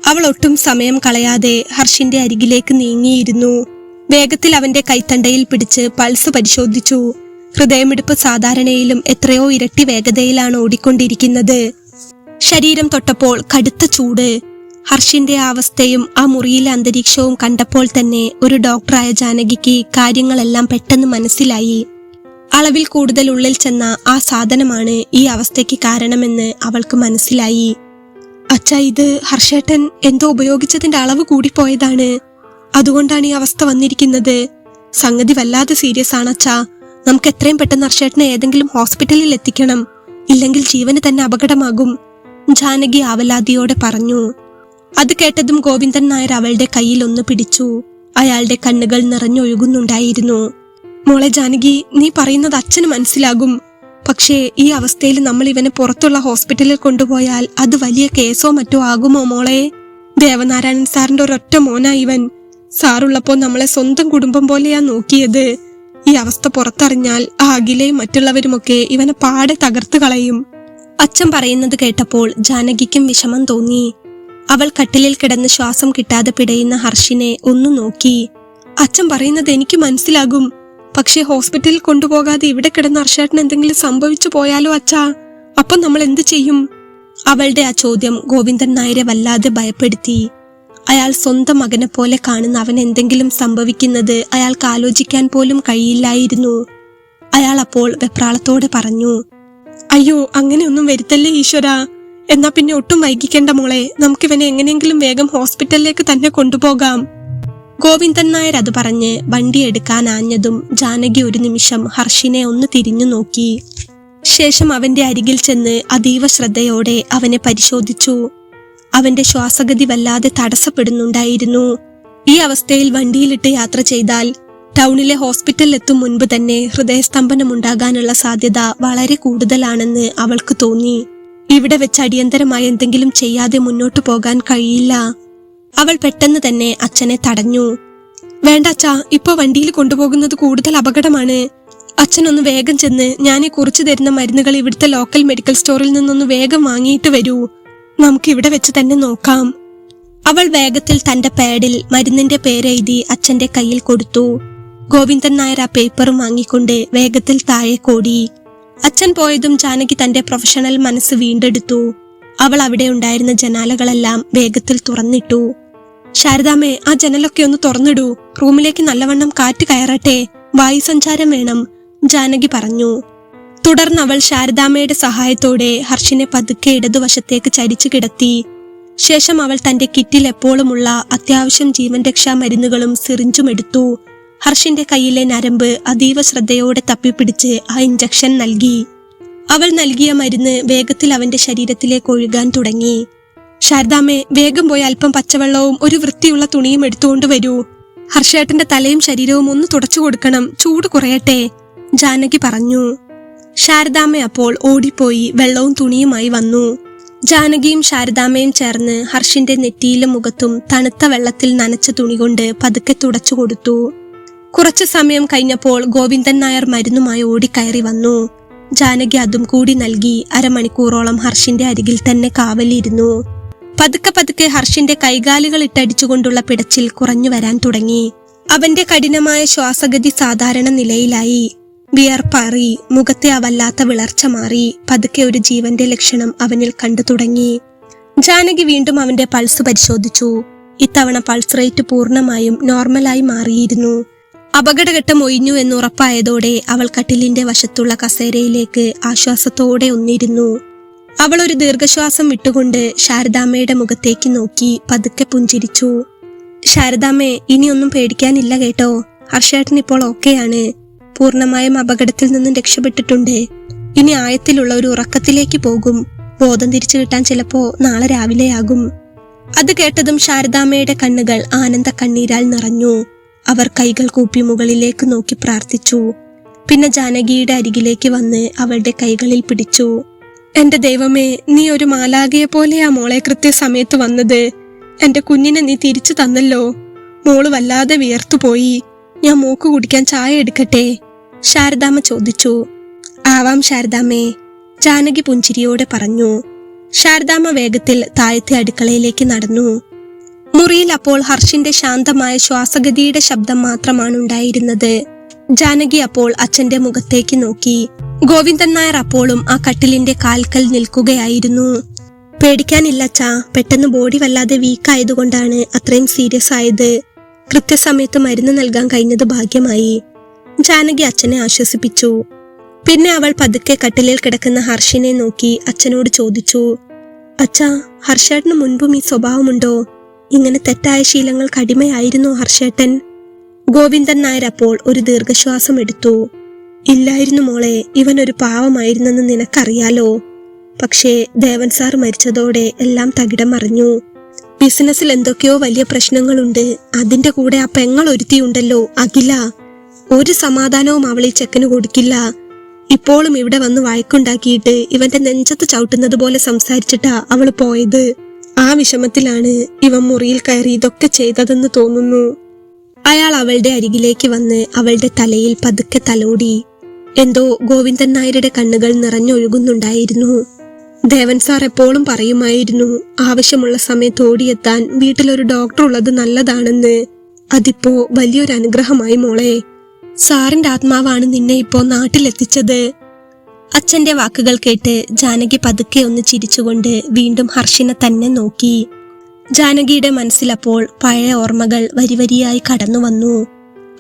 അവൾ ഒട്ടും സമയം കളയാതെ ഹർഷിന്റെ അരികിലേക്ക് നീങ്ങിയിരുന്നു. വേഗത്തിൽ അവന്റെ കൈത്തണ്ടയിൽ പിടിച്ച് പൾസ് പരിശോധിച്ചു. ഹൃദയമിടിപ്പ് സാധാരണയിലും എത്രയോ ഇരട്ടി വേഗതയിലാണ് ഓടിക്കൊണ്ടിരിക്കുന്നത്. ശരീരം തൊട്ടപ്പോൾ കടുത്ത ചൂട്. ഹർഷിന്റെ അവസ്ഥയും ആ മുറിയിലെ അന്തരീക്ഷവും കണ്ടപ്പോൾ തന്നെ ഒരു ഡോക്ടറായ ജാനകിക്ക് കാര്യങ്ങളെല്ലാം പെട്ടെന്ന് മനസ്സിലായി. അളവിൽ കൂടുതൽ ഉള്ളിൽ ചെന്ന ആ സാധനമാണ് ഈ അവസ്ഥയ്ക്ക് കാരണമെന്ന് അവൾക്ക് മനസ്സിലായി. അച്ഛാ, ഇത് ഹർഷേട്ടൻ എന്തോ ഉപയോഗിച്ചതിന്റെ അളവ് കൂടിപ്പോയതാണ്. അതുകൊണ്ടാണ് ഈ അവസ്ഥ വന്നിരിക്കുന്നത്. സംഗതി വല്ലാതെ സീരിയസ് ആണ് അച്ഛാ. നമുക്ക് എത്രയും പെട്ടെന്ന് ഹർഷേട്ടനെ ഏതെങ്കിലും ഹോസ്പിറ്റലിൽ എത്തിക്കണം, ഇല്ലെങ്കിൽ ജീവന് തന്നെ അപകടമാകും, ജാനകി ആവലാതിയോടെ പറഞ്ഞു. അത് കേട്ടതും ഗോവിന്ദൻ നായർ അവളുടെ കയ്യിൽ ഒന്ന് പിടിച്ചു. അയാളുടെ കണ്ണുകൾ നിറഞ്ഞൊഴുകുന്നുണ്ടായിരുന്നു. മോളെ ജാനകി, നീ പറയുന്നത് അച്ഛന് മനസ്സിലാകും. പക്ഷേ ഈ അവസ്ഥയിൽ നമ്മൾ ഇവനെ പുറത്തുള്ള ഹോസ്പിറ്റലിൽ കൊണ്ടുപോയാൽ അത് വലിയ കേസോ മറ്റോ ആകുമോ മോളെ? ദേവനാരായണൻ സാറിന്റെ ഒരൊറ്റ മോനാ ഇവൻ. സാറുള്ളപ്പോ നമ്മളെ സ്വന്തം കുടുംബം പോലെയാ നോക്കിയത്. ഈ അവസ്ഥ പുറത്തറിഞ്ഞാൽ അഖിലയും മറ്റുള്ളവരുമൊക്കെ ഇവനെ പാടെ തകർത്തു കളയും. അച്ഛൻ പറയുന്നത് കേട്ടപ്പോൾ ജാനകിക്കും വിഷമം തോന്നി. അവൾ കട്ടിലിൽ കിടന്ന് ശ്വാസം കിട്ടാതെ പിടയുന്ന ഹർഷിനെ ഒന്നു നോക്കി. അച്ഛൻ പറയുന്നത് എനിക്ക് മനസ്സിലാകും. പക്ഷേ ഹോസ്പിറ്റലിൽ കൊണ്ടുപോകാതെ ഇവിടെ കിടന്ന ഹർഷേട്ടന് എന്തെങ്കിലും സംഭവിച്ചു പോയാലോ അച്ഛാ? അപ്പം നമ്മൾ എന്ത് ചെയ്യും? അവളുടെ ആ ചോദ്യം ഗോവിന്ദൻ നായരെ വല്ലാതെ ഭയപ്പെടുത്തി. അയാൾ സ്വന്തം മകനെ പോലെ കാണുന്ന അവൻ എന്തെങ്കിലും സംഭവിക്കുന്നത് അയാൾക്ക് ആലോചിക്കാൻ പോലും കഴിയില്ലായിരുന്നു. അയാൾ അപ്പോൾ വെപ്രാളത്തോടെ പറഞ്ഞു, അയ്യോ, അങ്ങനെയൊന്നും വരുത്തല്ലേ ഈശ്വര. എന്നാ പിന്നെ ഒട്ടും വൈകിക്കേണ്ട മോളെ, നമുക്കിവനെ എങ്ങനെയെങ്കിലും വേഗം ഹോസ്പിറ്റലിലേക്ക് തന്നെ കൊണ്ടുപോകാം. ഗോവിന്ദൻ നായർ അത് പറഞ്ഞ് വണ്ടി എടുക്കാൻ ആഞ്ഞതും ജാനകി ഒരു നിമിഷം ഹർഷിനെ ഒന്ന് തിരിഞ്ഞു നോക്കി. ശേഷം അവന്റെ അരികിൽ ചെന്ന് അതീവ ശ്രദ്ധയോടെ അവനെ പരിശോധിച്ചു. അവന്റെ ശ്വാസഗതി വല്ലാതെ തടസ്സപ്പെടുന്നുണ്ടായിരുന്നു. ഈ അവസ്ഥയിൽ വണ്ടിയിലിട്ട് യാത്ര ചെയ്താൽ ടൗണിലെ ഹോസ്പിറ്റലിൽ എത്തും മുൻപ് തന്നെ ഹൃദയസ്തംഭനം ഉണ്ടാകാനുള്ള സാധ്യത വളരെ കൂടുതലാണെന്ന് അവൾക്ക് തോന്നി. ഇവിടെ വെച്ച് അടിയന്തരമായി എന്തെങ്കിലും ചെയ്യാതെ മുന്നോട്ടു പോകാൻ കഴിയില്ല. അവൾ പെട്ടെന്ന് തന്നെ അച്ഛനെ തടഞ്ഞു. വേണ്ട അച്ഛാ, ഇപ്പൊ വണ്ടിയിൽ കൊണ്ടുപോകുന്നത് കൂടുതൽ അപകടമാണ്. അച്ഛനൊന്ന് വേഗം ചെന്ന് ഞാൻ ഈ കുറിച്ചു തരുന്ന മരുന്നുകൾ ഇവിടുത്തെ ലോക്കൽ മെഡിക്കൽ സ്റ്റോറിൽ നിന്നൊന്ന് വേഗം വാങ്ങിയിട്ട് വരൂ. നമുക്ക് ഇവിടെ വെച്ച് തന്നെ നോക്കാം. അവൾ വേഗത്തിൽ തന്റെ പാഡിൽ മരുന്നിന്റെ പേരെഴുതി അച്ഛന്റെ കയ്യിൽ കൊടുത്തു. ഗോവിന്ദൻ നായർ ആ പേപ്പറും വാങ്ങിക്കൊണ്ട് വേഗത്തിൽ താഴെ കോടി. അച്ഛൻ പോയതും ജാനകി തന്റെ പ്രൊഫഷണൽ മനസ്സ് വീണ്ടെടുത്തു. അവൾ അവിടെ ഉണ്ടായിരുന്ന ജനാലകളെല്ലാം വേഗത്തിൽ തുറന്നിട്ടു. ശാരദാമ്മേ, ആ ജനലൊക്കെ ഒന്ന് തുറന്നിടൂ. റൂമിലേക്ക് നല്ലവണ്ണം കാറ്റ് കയറട്ടെ, വായുസഞ്ചാരം വേണം, ജാനകി പറഞ്ഞു. തുടർന്ന് അവൾ ശാരദാമ്മയുടെ സഹായത്തോടെ ഹർഷിനെ പതുക്കെ ഇടതുവശത്തേക്ക് ചരിച്ചു കിടത്തി. ശേഷം അവൾ തന്റെ കിറ്റിൽ എപ്പോഴുമുള്ള അത്യാവശ്യം ജീവൻ രക്ഷാ മരുന്നുകളും സിറിഞ്ചും എടുത്തു. ഹർഷിന്റെ കയ്യിലെ നരമ്പ് അതീവ ശ്രദ്ധയോടെ തപ്പിപ്പിടിച്ച് ആ ഇഞ്ചക്ഷൻ നൽകി. അവൾ നൽകിയ മരുന്ന് വേഗത്തിൽ അവന്റെ ശരീരത്തിലേക്ക് ഒഴുകാൻ തുടങ്ങി. ശാരദാമ്മേ, വേഗം പോയി അല്പം പച്ചവെള്ളവും ഒരു വൃത്തിയുള്ള തുണിയും എടുത്തുകൊണ്ട് വരൂ. ഹർഷേട്ടന്റെ തലയും ശരീരവും ഒന്ന് തുടച്ചു കൊടുക്കണം, ചൂട് കുറയട്ടെ, ജാനകി പറഞ്ഞു. ശാരദാമ്മ അപ്പോൾ ഓടിപ്പോയി വെള്ളവും തുണിയുമായി വന്നു. ജാനകിയും ശാരദാമ്മയും ചേർന്ന് ഹർഷിന്റെ നെറ്റിയിലും മുഖത്തും തണുത്ത വെള്ളത്തിൽ നനച്ച തുണി കൊണ്ട് പതുക്കെ തുടച്ചു കൊടുത്തു. കുറച്ചു സമയം കഴിഞ്ഞപ്പോൾ ഗോവിന്ദൻ നായർ മരുന്നുമായി ഓടിക്കയറി വന്നു. ജാനകി അതും കൂടി നൽകി. അരമണിക്കൂറോളം ഹർഷിന്റെ അരികിൽ തന്നെ കാവലിരുന്നു. പതുക്കെ പതുക്കെ ഹർഷിന്റെ കൈകാലുകൾ ഇട്ടടിച്ചുകൊണ്ടുള്ള പിടച്ചിൽ കുറഞ്ഞു വരാൻ തുടങ്ങി. അവന്റെ കഠിനമായ ശ്വാസഗതി സാധാരണ നിലയിലായി. വിയർപ്പാറി, മുഖത്തെ ആ വല്ലാത്ത വിളർച്ച മാറി. പതുക്കെ ഒരു ജീവന്റെ ലക്ഷണം അവനിൽ കണ്ടു തുടങ്ങി. ജാനകി വീണ്ടും അവന്റെ പൾസ് പരിശോധിച്ചു. ഇത്തവണ പൾസ് റേറ്റ് പൂർണ്ണമായും നോർമലായി മാറിയിരുന്നു. അപകടഘട്ടം ഒഴിഞ്ഞു എന്നുറപ്പായതോടെ അവൾ കട്ടിലിന്റെ വശത്തുള്ള കസേരയിലേക്ക് ആശ്വാസത്തോടെ ഒന്നിരുന്നു. അവൾ ഒരു ദീർഘശ്വാസം വിട്ടുകൊണ്ട് ശാരദാമ്മയുടെ മുഖത്തേക്ക് നോക്കി പതുക്കെ പുഞ്ചിരിച്ചു. ശാരദാമ്മേ, ഇനിയൊന്നും പേടിക്കാനില്ല കേട്ടോ. ഹർഷേട്ടൻ ഇപ്പോൾ ഓക്കെയാണ്. പൂർണ്ണമായും അപകടത്തിൽ നിന്നും രക്ഷപ്പെട്ടിട്ടുണ്ട്. ഇനി ആഴത്തിലുള്ള ഒരു ഉറക്കത്തിലേക്ക് പോകും. ബോധം തിരിച്ചു കിട്ടാൻ ചിലപ്പോ നാളെ രാവിലെയാകും. അത് കേട്ടതും ശാരദാമ്മയുടെ കണ്ണുകൾ ആനന്ദ കണ്ണീരാൽ നിറഞ്ഞു. അവർ കൈകൾ കൂപ്പി മുകളിലേക്ക് നോക്കി പ്രാർത്ഥിച്ചു. പിന്നെ ജാനകിയുടെ അരികിലേക്ക് വന്ന് അവളുടെ കൈകളിൽ പിടിച്ചു. എന്റെ ദൈവമേ, നീ ഒരു മാലാഖയെ പോലെയാ മോളെ കൃത്യസമയത്ത് വന്നത്. എന്റെ കുഞ്ഞിനെ നീ തിരിച്ചു തന്നല്ലോ. മോള് വല്ലാതെ വിയർത്തുപോയി. ഞാൻ മൂക്ക് കുടിക്കാൻ ചായ എടുക്കട്ടെ, ശാരദാമ്മ ചോദിച്ചു. ആവാം ശാരദാമ്മേ. ജാനകി പുഞ്ചിരിയോടെ പറഞ്ഞു. ശാരദാമ്മ വേഗത്തിൽ താഴത്തെ അടുക്കളയിലേക്ക് നടന്നു. മുറിയിൽ അപ്പോൾ ഹർഷിന്റെ ശാന്തമായ ശ്വാസഗതിയുടെ ശബ്ദം മാത്രമാണ് ഉണ്ടായിരുന്നത്. ജാനകി അപ്പോൾ അച്ഛന്റെ മുഖത്തേക്ക് നോക്കി. ഗോവിന്ദൻ നായർ അപ്പോഴും ആ കട്ടിലിന്റെ കാൽക്കൽ നിൽക്കുകയായിരുന്നു. പേടിക്കാനില്ല അച്ഛാ, പെട്ടെന്ന് ബോഡി വല്ലാതെ വീക്കായതുകൊണ്ടാണ് അത്രയും സീരിയസ് ആയത്. കൃത്യസമയത്ത് മരുന്ന് നൽകാൻ കഴിഞ്ഞത് ഭാഗ്യമായി. ജാനകി അച്ഛനെ ആശ്വസിപ്പിച്ചു. പിന്നെ അവൾ പതുക്കെ കട്ടിലിൽ കിടക്കുന്ന ഹർഷിനെ നോക്കി അച്ഛനോട് ചോദിച്ചു, അച്ഛാ, ഹർഷേട്ടന് മുൻപും ഈ സ്വഭാവമുണ്ടോ? ഇങ്ങനെ തെറ്റായ ശീലങ്ങൾക്ക് അടിമയായിരുന്നോ ഹർഷേട്ടൻ? ഗോവിന്ദൻ നായർ അപ്പോൾ ഒരു ദീർഘശ്വാസം എടുത്തു. ഇല്ലായിരുന്നു മോളെ, ഇവൻ ഒരു പാവമായിരുന്നെന്ന് നിനക്കറിയാലോ. പക്ഷേ ദേവൻ സാർ മരിച്ചതോടെ എല്ലാം തകിടം മറിഞ്ഞു. ബിസിനസ്സിൽ എന്തൊക്കെയോ വലിയ പ്രശ്നങ്ങളുണ്ട്. അതിന്റെ കൂടെ ആ പെങ്ങൾ ഒരുത്തിയുണ്ടല്ലോ, അഖില. ഒരു സമാധാനവും അവൾ ഈ ചെക്കന് കൊടുക്കില്ല. ഇപ്പോഴും ഇവിടെ വന്ന് വഴക്കുണ്ടാക്കിയിട്ട് ഇവന്റെ നെഞ്ചത്ത് ചവിട്ടുന്നത് പോലെ സംസാരിച്ചിട്ടാ അവള് പോയത്. ആ വിഷമത്തിലാണ് ഇവൻ മുറിയിൽ കയറി ഇതൊക്കെ ചെയ്തതെന്ന് തോന്നുന്നു. അയാൾ അവളുടെ അരികിലേക്ക് വന്ന് അവളുടെ തലയിൽ പതുക്കെ തലോടി. എന്തോ ഗോവിന്ദൻ നായരുടെ കണ്ണുകൾ നിറഞ്ഞൊഴുകുന്നുണ്ടായിരുന്നു. ദേവൻ സാർ എപ്പോഴും പറയുമായിരുന്നു, ആവശ്യമുള്ള സമയത്ത് ഓടിയെത്താൻ വീട്ടിലൊരു ഡോക്ടർ ഉള്ളത് നല്ലതാണെന്ന്. അതിപ്പോ വലിയൊരു അനുഗ്രഹമായി മോളെ. സാറിന്റെ ആത്മാവാണ് നിന്നെ ഇപ്പോ നാട്ടിലെത്തിച്ചത്. അച്ഛന്റെ വാക്കുകൾ കേട്ട് ജാനകി പതുക്കെ ഒന്ന് ചിരിച്ചുകൊണ്ട് വീണ്ടും ഹർഷിനെ തന്നെ നോക്കി. ജാനകിയുടെ മനസ്സിലപ്പോൾ പഴയ ഓർമ്മകൾ വരിവരിയായി കടന്നു വന്നു.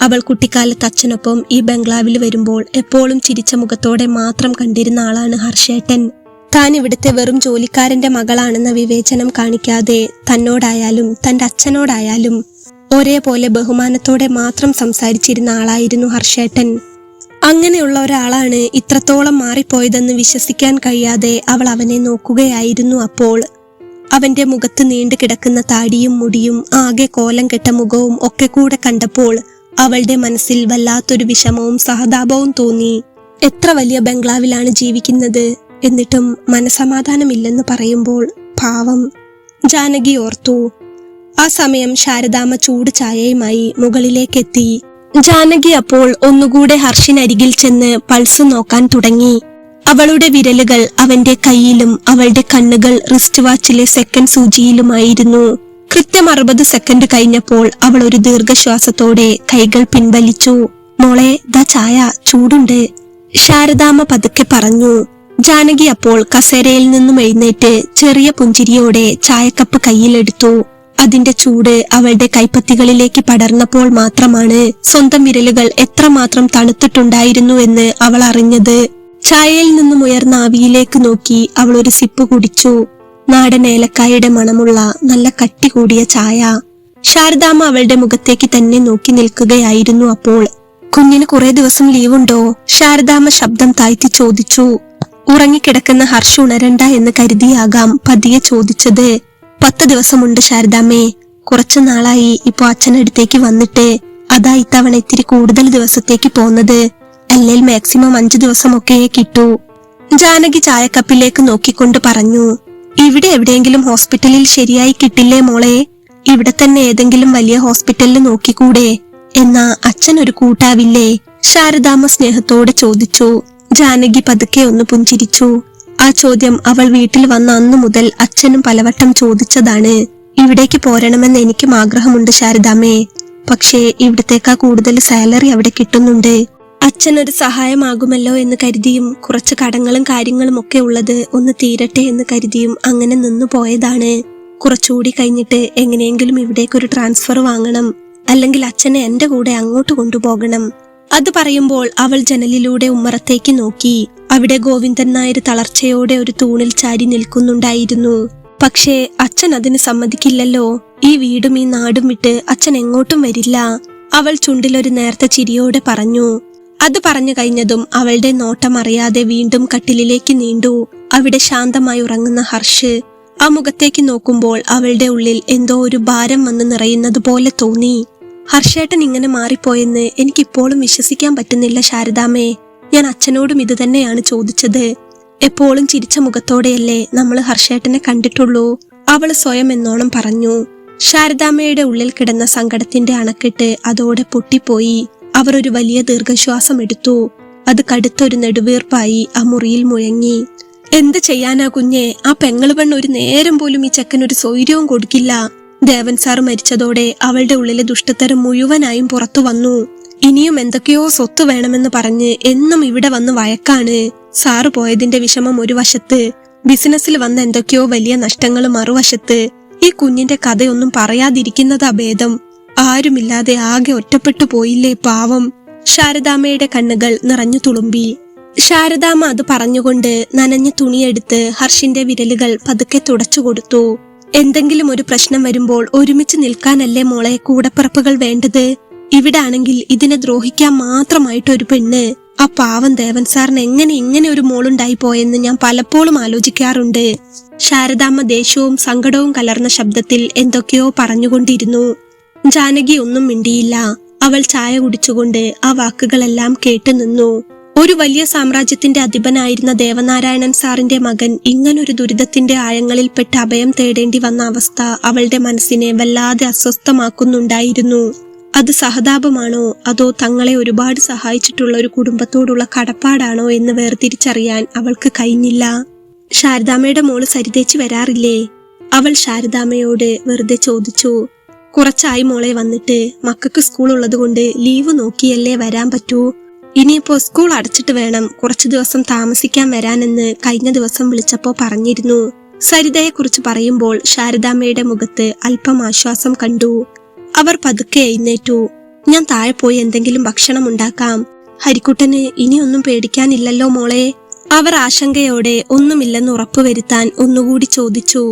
അവൾ കുട്ടിക്കാലത്ത് അച്ഛനൊപ്പം ഈ ബംഗ്ലാവിൽ വരുമ്പോൾ എപ്പോഴും ചിരിച്ച മുഖത്തോടെ മാത്രം കണ്ടിരുന്ന ആളാണ് ഹർഷേട്ടൻ. താൻ ഇവിടുത്തെ വെറും ജോലിക്കാരന്റെ മകളാണെന്ന വിവേചനം കാണിക്കാതെ തന്നോടായാലും തന്റെ അച്ഛനോടായാലും ഒരേപോലെ ബഹുമാനത്തോടെ മാത്രം സംസാരിച്ചിരുന്ന ആളായിരുന്നു ഹർഷേട്ടൻ. അങ്ങനെയുള്ള ഒരാളാണ് ഇത്രത്തോളം മാറിപ്പോയതെന്ന് വിശ്വസിക്കാൻ കഴിയാതെ അവൾ അവനെ നോക്കുകയായിരുന്നു. അപ്പോൾ അവന്റെ മുഖത്ത് നീണ്ടു കിടക്കുന്ന താടിയും മുടിയും ആകെ കോലം കെട്ട മുഖവും ഒക്കെ കൂടെ കണ്ടപ്പോൾ അവളുടെ മനസ്സിൽ വല്ലാത്തൊരു വിഷമവും സഹതാപവും തോന്നി. എത്ര വലിയ ബംഗ്ലാവിലാണ് ജീവിക്കുന്നത്, എന്നിട്ടും മനസമാധാനമില്ലെന്ന് പറയുമ്പോൾ പാവം. ജാനകി ഓർത്തു. ആ സമയം ശാരദാമ്മ ചൂട് ചായയുമായി മുകളിലേക്കെത്തി. ജാനകി അപ്പോൾ ഒന്നുകൂടെ ഹർഷിനരികിൽ ചെന്ന് പൾസ് നോക്കാൻ തുടങ്ങി. അവളുടെ വിരലുകൾ അവന്റെ കൈയിലും അവളുടെ കണ്ണുകൾ റിസ്റ്റ് വാച്ചിലെ സെക്കൻഡ് സൂചിയിലുമായിരുന്നു. കൃത്യം 60 സെക്കൻഡ് കഴിഞ്ഞപ്പോൾ അവൾ ഒരു ദീർഘശ്വാസത്തോടെ കൈകൾ പിൻവലിച്ചു. മോളെ, ദാ ചായ, ചൂടുണ്ട്, ശാരദാമ്മ പതുക്കെ പറഞ്ഞു. ജാനകി അപ്പോൾ കസേരയിൽ നിന്നും എഴുന്നേറ്റ് ചെറിയ പുഞ്ചിരിയോടെ ചായക്കപ്പ് കയ്യിലെടുത്തു. അതിന്റെ ചൂട് അവളുടെ കൈപ്പത്തികളിലേക്ക് പടർന്നപ്പോൾ മാത്രമാണ് സ്വന്തം വിരലുകൾ എത്രമാത്രം തണുത്തിട്ടുണ്ടായിരുന്നു എന്ന് അവൾ അറിഞ്ഞത്. ചായയിൽ നിന്നും ഉയർന്ന ആവിയിലേക്ക് നോക്കി അവൾ ഒരു സിപ്പ് കുടിച്ചു. നാടൻ ഏലക്കായുടെ മണമുള്ള നല്ല കട്ടി കൂടിയ ചായ. ശാരദാമ്മ അവളുടെ മുഖത്തേക്ക് തന്നെ നോക്കി നിൽക്കുകയായിരുന്നു. അപ്പോൾ കുഞ്ഞിന് കുറെ ദിവസം ലീവുണ്ടോ? ശാരദാമ്മ ശബ്ദം താഴ്ത്തി ചോദിച്ചു. ഉറങ്ങിക്കിടക്കുന്ന ഹർഷ് ഉണരണ്ട എന്ന് കരുതിയാകാം പതിയെ ചോദിച്ചത്. 10 ദിവസമുണ്ട് ശാരദാമ്മേ. കുറച്ചു നാളായി ഇപ്പൊ അച്ഛനടുത്തേക്ക് വന്നിട്ട്. അതാ ഇത്തവണ ഇത്തിരി കൂടുതൽ ദിവസത്തേക്ക് പോന്നത്. അല്ലെങ്കിൽ മാക്സിമം 5 ദിവസമൊക്കെ കിട്ടൂ. ജാനകി ചായക്കപ്പിലേക്ക് നോക്കിക്കൊണ്ട് പറഞ്ഞു. ഇവിടെ എവിടെയെങ്കിലും ഹോസ്പിറ്റലിൽ ശരിയായി കിട്ടില്ലേ മോളെ? ഇവിടെ തന്നെ ഏതെങ്കിലും വലിയ ഹോസ്പിറ്റലിൽ നോക്കിക്കൂടെ? എന്നാ അച്ഛൻ ഒരു കൂട്ടാവില്ലേ? ശാരദാമ്മ സ്നേഹത്തോടെ ചോദിച്ചു. ജാനകി പതുക്കെ ഒന്ന് പുഞ്ചിരിച്ചു. ആ ചോദ്യം അവൾ വീട്ടിൽ വന്ന അന്നു മുതൽ അച്ഛനും പലവട്ടം ചോദിച്ചതാണ്. ഇവിടേക്ക് പോരണമെന്ന് എനിക്കും ആഗ്രഹമുണ്ട് ശാരദാമ്മേ. പക്ഷേ ഇവിടത്തേക്കാ കൂടുതൽ സാലറി അവിടെ കിട്ടുന്നുണ്ട്. അച്ഛനൊരു സഹായമാകുമല്ലോ എന്ന് കരുതിയും കുറച്ച് കടങ്ങളും കാര്യങ്ങളും ഒക്കെ ഉള്ളത് ഒന്ന് തീരട്ടെ എന്ന് കരുതിയും അങ്ങനെ നിന്നു പോയതാണ്. കുറച്ചുകൂടി കഴിഞ്ഞിട്ട് എങ്ങനെയെങ്കിലും ഇവിടേക്കൊരു ട്രാൻസ്ഫർ വാങ്ങണം. അല്ലെങ്കിൽ അച്ഛനെ എന്റെ കൂടെ അങ്ങോട്ട് കൊണ്ടുപോകണം. അത് പറയുമ്പോൾ അവൾ ജനലിലൂടെ ഉമ്മറത്തേക്ക് നോക്കി. അവിടെ ഗോവിന്ദൻ നായർ തളർച്ചയോടെ ഒരു തൂണിൽ ചാരി നിൽക്കുന്നുണ്ടായിരുന്നു. പക്ഷേ അച്ഛൻ അതിന് സമ്മതിക്കില്ലല്ലോ. ഈ വീടും ഈ നാടും വിട്ട് അച്ഛൻ എങ്ങോട്ടും വരില്ല. അവൾ ചുണ്ടിലൊരു നേർത്ത ചിരിയോടെ പറഞ്ഞു. അത് പറഞ്ഞു കഴിഞ്ഞതും അവളുടെ നോട്ടം അറിയാതെ വീണ്ടും കട്ടിലിലേക്ക് നീണ്ടു. അവിടെ ശാന്തമായി ഉറങ്ങുന്ന ഹർഷ്. ആ മുഖത്തേക്ക് നോക്കുമ്പോൾ അവളുടെ ഉള്ളിൽ എന്തോ ഒരു ഭാരം വന്ന് നിറയുന്നത് പോലെ തോന്നി. ഹർഷേട്ടൻ ഇങ്ങനെ മാറിപ്പോയെന്ന് എനിക്കിപ്പോഴും വിശ്വസിക്കാൻ പറ്റുന്നില്ല ശാരദാമ്മേ. ഞാൻ അച്ഛനോടും ഇത് തന്നെയാണ് ചോദിച്ചത്. എപ്പോഴും ചിരിച്ച മുഖത്തോടെയല്ലേ നമ്മൾ ഹർഷേട്ടനെ കണ്ടിട്ടുള്ളൂ. അവൾ സ്വയം എന്നോണം പറഞ്ഞു. ശാരദാമ്മയുടെ ഉള്ളിൽ കിടന്ന സങ്കടത്തിന്റെ അണക്കെട്ട് അതോടെ പൊട്ടിപ്പോയി. അവർ ഒരു വലിയ ദീർഘശ്വാസം എടുത്തു. അത് കടുത്തൊരു നെടുവീർപ്പായി ആ മുറിയിൽ മുഴങ്ങി. എന്ത് ചെയ്യാനാ കുഞ്ഞെ, ആ പെങ്ങള് പെണ്ണ് ഒരു നേരം പോലും ഈ ചെക്കനൊരു സ്വൈര്യവും കൊടുക്കില്ല. ദേവൻ സാർ മരിച്ചതോടെ അവളുടെ ഉള്ളിലെ ദുഷ്ടത്തരം മുഴുവനായും പുറത്തു വന്നു. ഇനിയും എന്തൊക്കെയോ സ്വത്ത് വേണമെന്ന് പറഞ്ഞ് എന്നും ഇവിടെ വന്ന് വഴക്കാണ്. സാറ് പോയതിന്റെ വിഷമം ഒരു വശത്ത്, ബിസിനസ്സിൽ വന്ന എന്തൊക്കെയോ വലിയ നഷ്ടങ്ങൾ മറുവശത്ത്. ഈ കുഞ്ഞിന്റെ കഥയൊന്നും പറയാതിരിക്കുന്നതാ ഭേദം. ആരുമില്ലാതെ ആകെ ഒറ്റപ്പെട്ടു പോയില്ലേ പാവം. ശാരദാമ്മയുടെ കണ്ണുകൾ നിറഞ്ഞു തുളുമ്പി. ശാരദാമ്മ അത് പറഞ്ഞുകൊണ്ട് നനഞ്ഞ തുണിയെടുത്ത് ഹർഷിന്റെ വിരലുകൾ പതുക്കെ തുടച്ചു കൊടുത്തു. എന്തെങ്കിലും ഒരു പ്രശ്നം വരുമ്പോൾ ഒരുമിച്ച് നിൽക്കാനല്ലേ മോളെ കൂടപ്പിറപ്പുകൾ വേണ്ടത്. ഇവിടെ ആണെങ്കിൽ ഇതിനെ ദ്രോഹിക്കാൻ മാത്രമായിട്ടൊരു പെണ്ണ്. ആ പാവം ദേവൻ സാറിന് എങ്ങനെ ഇങ്ങനെ ഒരു മോളുണ്ടായി പോയെന്ന് ഞാൻ പലപ്പോഴും ആലോചിക്കാറുണ്ട്. ശാരദാമ്മ ദേഷ്യവും സങ്കടവും കലർന്ന ശബ്ദത്തിൽ എന്തൊക്കെയോ പറഞ്ഞുകൊണ്ടിരുന്നു. ജാനകി ഒന്നും മിണ്ടിയില്ല. അവൾ ചായ കുടിച്ചുകൊണ്ട് ആ വാക്കുകളെല്ലാം കേട്ടുനിന്നു. ഒരു വലിയ സാമ്രാജ്യത്തിന്റെ അധിപനായിരുന്ന ദേവനാരായണൻ സാറിന്റെ മകൻ ഇങ്ങനൊരു ദുരിതത്തിന്റെ ആഴങ്ങളിൽപ്പെട്ട് അഭയം തേടേണ്ടി വന്ന അവസ്ഥ അവളുടെ മനസ്സിനെ വല്ലാതെ അസ്വസ്ഥമാക്കുന്നുണ്ടായിരുന്നു. അത് സഹതാപമാണോ അതോ തങ്ങളെ ഒരുപാട് സഹായിച്ചിട്ടുള്ള ഒരു കുടുംബത്തോടുള്ള കടപ്പാടാണോ എന്ന് വേർതിരിച്ചറിയാൻ അവൾക്ക് കഴിഞ്ഞില്ല. ശാരദാമ്മയുടെ മോള് സരിതേച്ചി വരാറില്ലേ? അവൾ ശാരദാമ്മയോട് വെറുതെ ചോദിച്ചു. കുറച്ചായി മോളെ വന്നിട്ട്, മക്കൾക്ക് സ്കൂൾ ഉള്ളത് കൊണ്ട് ലീവ് നോക്കിയല്ലേ വരാൻ പറ്റൂ. ഇനിയിപ്പോ സ്കൂൾ അടച്ചിട്ട് വേണം കുറച്ചു ദിവസം താമസിക്കാൻ വരാനെന്ന് കഴിഞ്ഞ ദിവസം വിളിച്ചപ്പോ പറഞ്ഞിരുന്നു. സരിതയെ കുറിച്ച് പറയുമ്പോൾ ശാരദാമ്മയുടെ മുഖത്ത് അല്പം ആശ്വാസം കണ്ടു. അവർ പതുക്കെ എഴുന്നേറ്റു. ഞാൻ താഴെ പോയി എന്തെങ്കിലും ഭക്ഷണം ഉണ്ടാക്കാം. ഹരിക്കുട്ടന് ഇനിയൊന്നും പേടിക്കാനില്ലല്ലോ മോളെ? അവർ ആശങ്കയോടെ ഒന്നുമില്ലെന്ന് ഉറപ്പുവരുത്താൻ ഒന്നുകൂടി ചോദിച്ചു.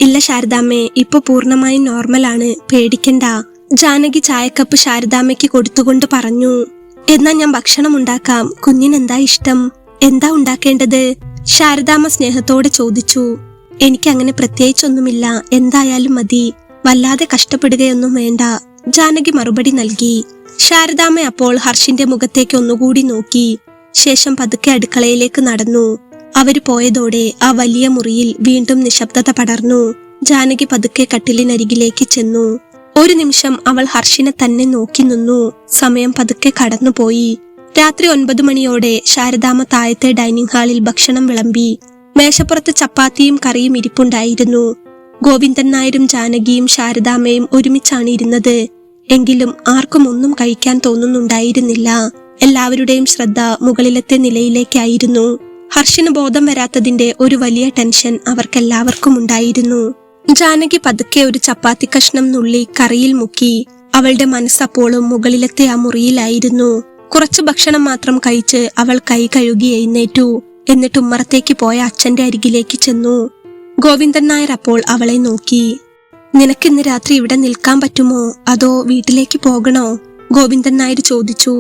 ഇല്ല ശാരദാമ്മേ, ഇപ്പൊ പൂർണ്ണമായും നോർമലാണ്, പേടിക്കണ്ട. ജാനകി ചായക്കപ്പ് ശാരദാമ്മയ്ക്ക് കൊടുത്തുകൊണ്ട് പറഞ്ഞു. എന്നാ ഞാൻ ഭക്ഷണം ഉണ്ടാക്കാം. കുഞ്ഞിനെന്താ ഇഷ്ടം? എന്താ ഉണ്ടാക്കേണ്ടത്? ശാരദാമ്മ സ്നേഹത്തോടെ ചോദിച്ചു. എനിക്കങ്ങനെ പ്രത്യേകിച്ചൊന്നുമില്ല, എന്തായാലും മതി. വല്ലാതെ കഷ്ടപ്പെടുകയൊന്നും വേണ്ട, ജാനകി മറുപടി നൽകി. ശാരദാമ്മ അപ്പോൾ ഹർഷിന്റെ മുഖത്തേക്ക് ഒന്നുകൂടി നോക്കി. ശേഷം പതുക്കെ അടുക്കളയിലേക്ക് നടന്നു. അവര് പോയതോടെ ആ വലിയ മുറിയിൽ വീണ്ടും നിശബ്ദത പടർന്നു. ജാനകി പതുക്കെ കട്ടിലിനരികിലേക്ക് ചെന്നു. ഒരു നിമിഷം അവൾ ഹർഷിനെ തന്നെ നോക്കി നിന്നു. സമയം പതുക്കെ കടന്നുപോയി. രാത്രി 9 മണിയോടെ ശാരദാമ്മ താഴത്തെ ഡൈനിങ് ഹാളിൽ ഭക്ഷണം വിളമ്പി. മേശപ്പുറത്ത് ചപ്പാത്തിയും കറിയും ഇരിപ്പുണ്ടായിരുന്നു. ഗോവിന്ദൻ നായരും ജാനകിയും ശാരദാമ്മയും ഒരുമിച്ചാണ് ഇരുന്നത്. എങ്കിലും ആർക്കും ഒന്നും കഴിക്കാൻ തോന്നുന്നുണ്ടായിരുന്നില്ല. എല്ലാവരുടെയും ശ്രദ്ധ മുകളിലത്തെ നിലയിലേക്കായിരുന്നു. ഹർഷിന് ബോധം വരാത്തതിന്റെ ഒരു വലിയ ടെൻഷൻ അവർക്കെല്ലാവർക്കും ഉണ്ടായിരുന്നു. ജാനകി പതുക്കെ ഒരു ചപ്പാത്തി കഷ്ണം നുള്ളി കറിയിൽ മുക്കി. അവളുടെ മനസ്സപ്പോഴും മുകളിലത്തെ ആ മുറിയിലായിരുന്നു. കുറച്ചു ഭക്ഷണം മാത്രം കഴിച്ച് അവൾ കൈ കഴുകി എഴുന്നേറ്റു. എന്നിട്ട് ഉമ്മറത്തേക്ക് പോയ അച്ഛന്റെ അരികിലേക്ക് ചെന്നു. ഗോവിന്ദൻ നായർ അപ്പോൾ അവളെ നോക്കി. നിനക്കിന്ന് രാത്രി ഇവിടെ നിൽക്കാൻ പറ്റുമോ അതോ വീട്ടിലേക്ക് പോകണോ? ഗോവിന്ദൻ നായർ ചോദിച്ചു.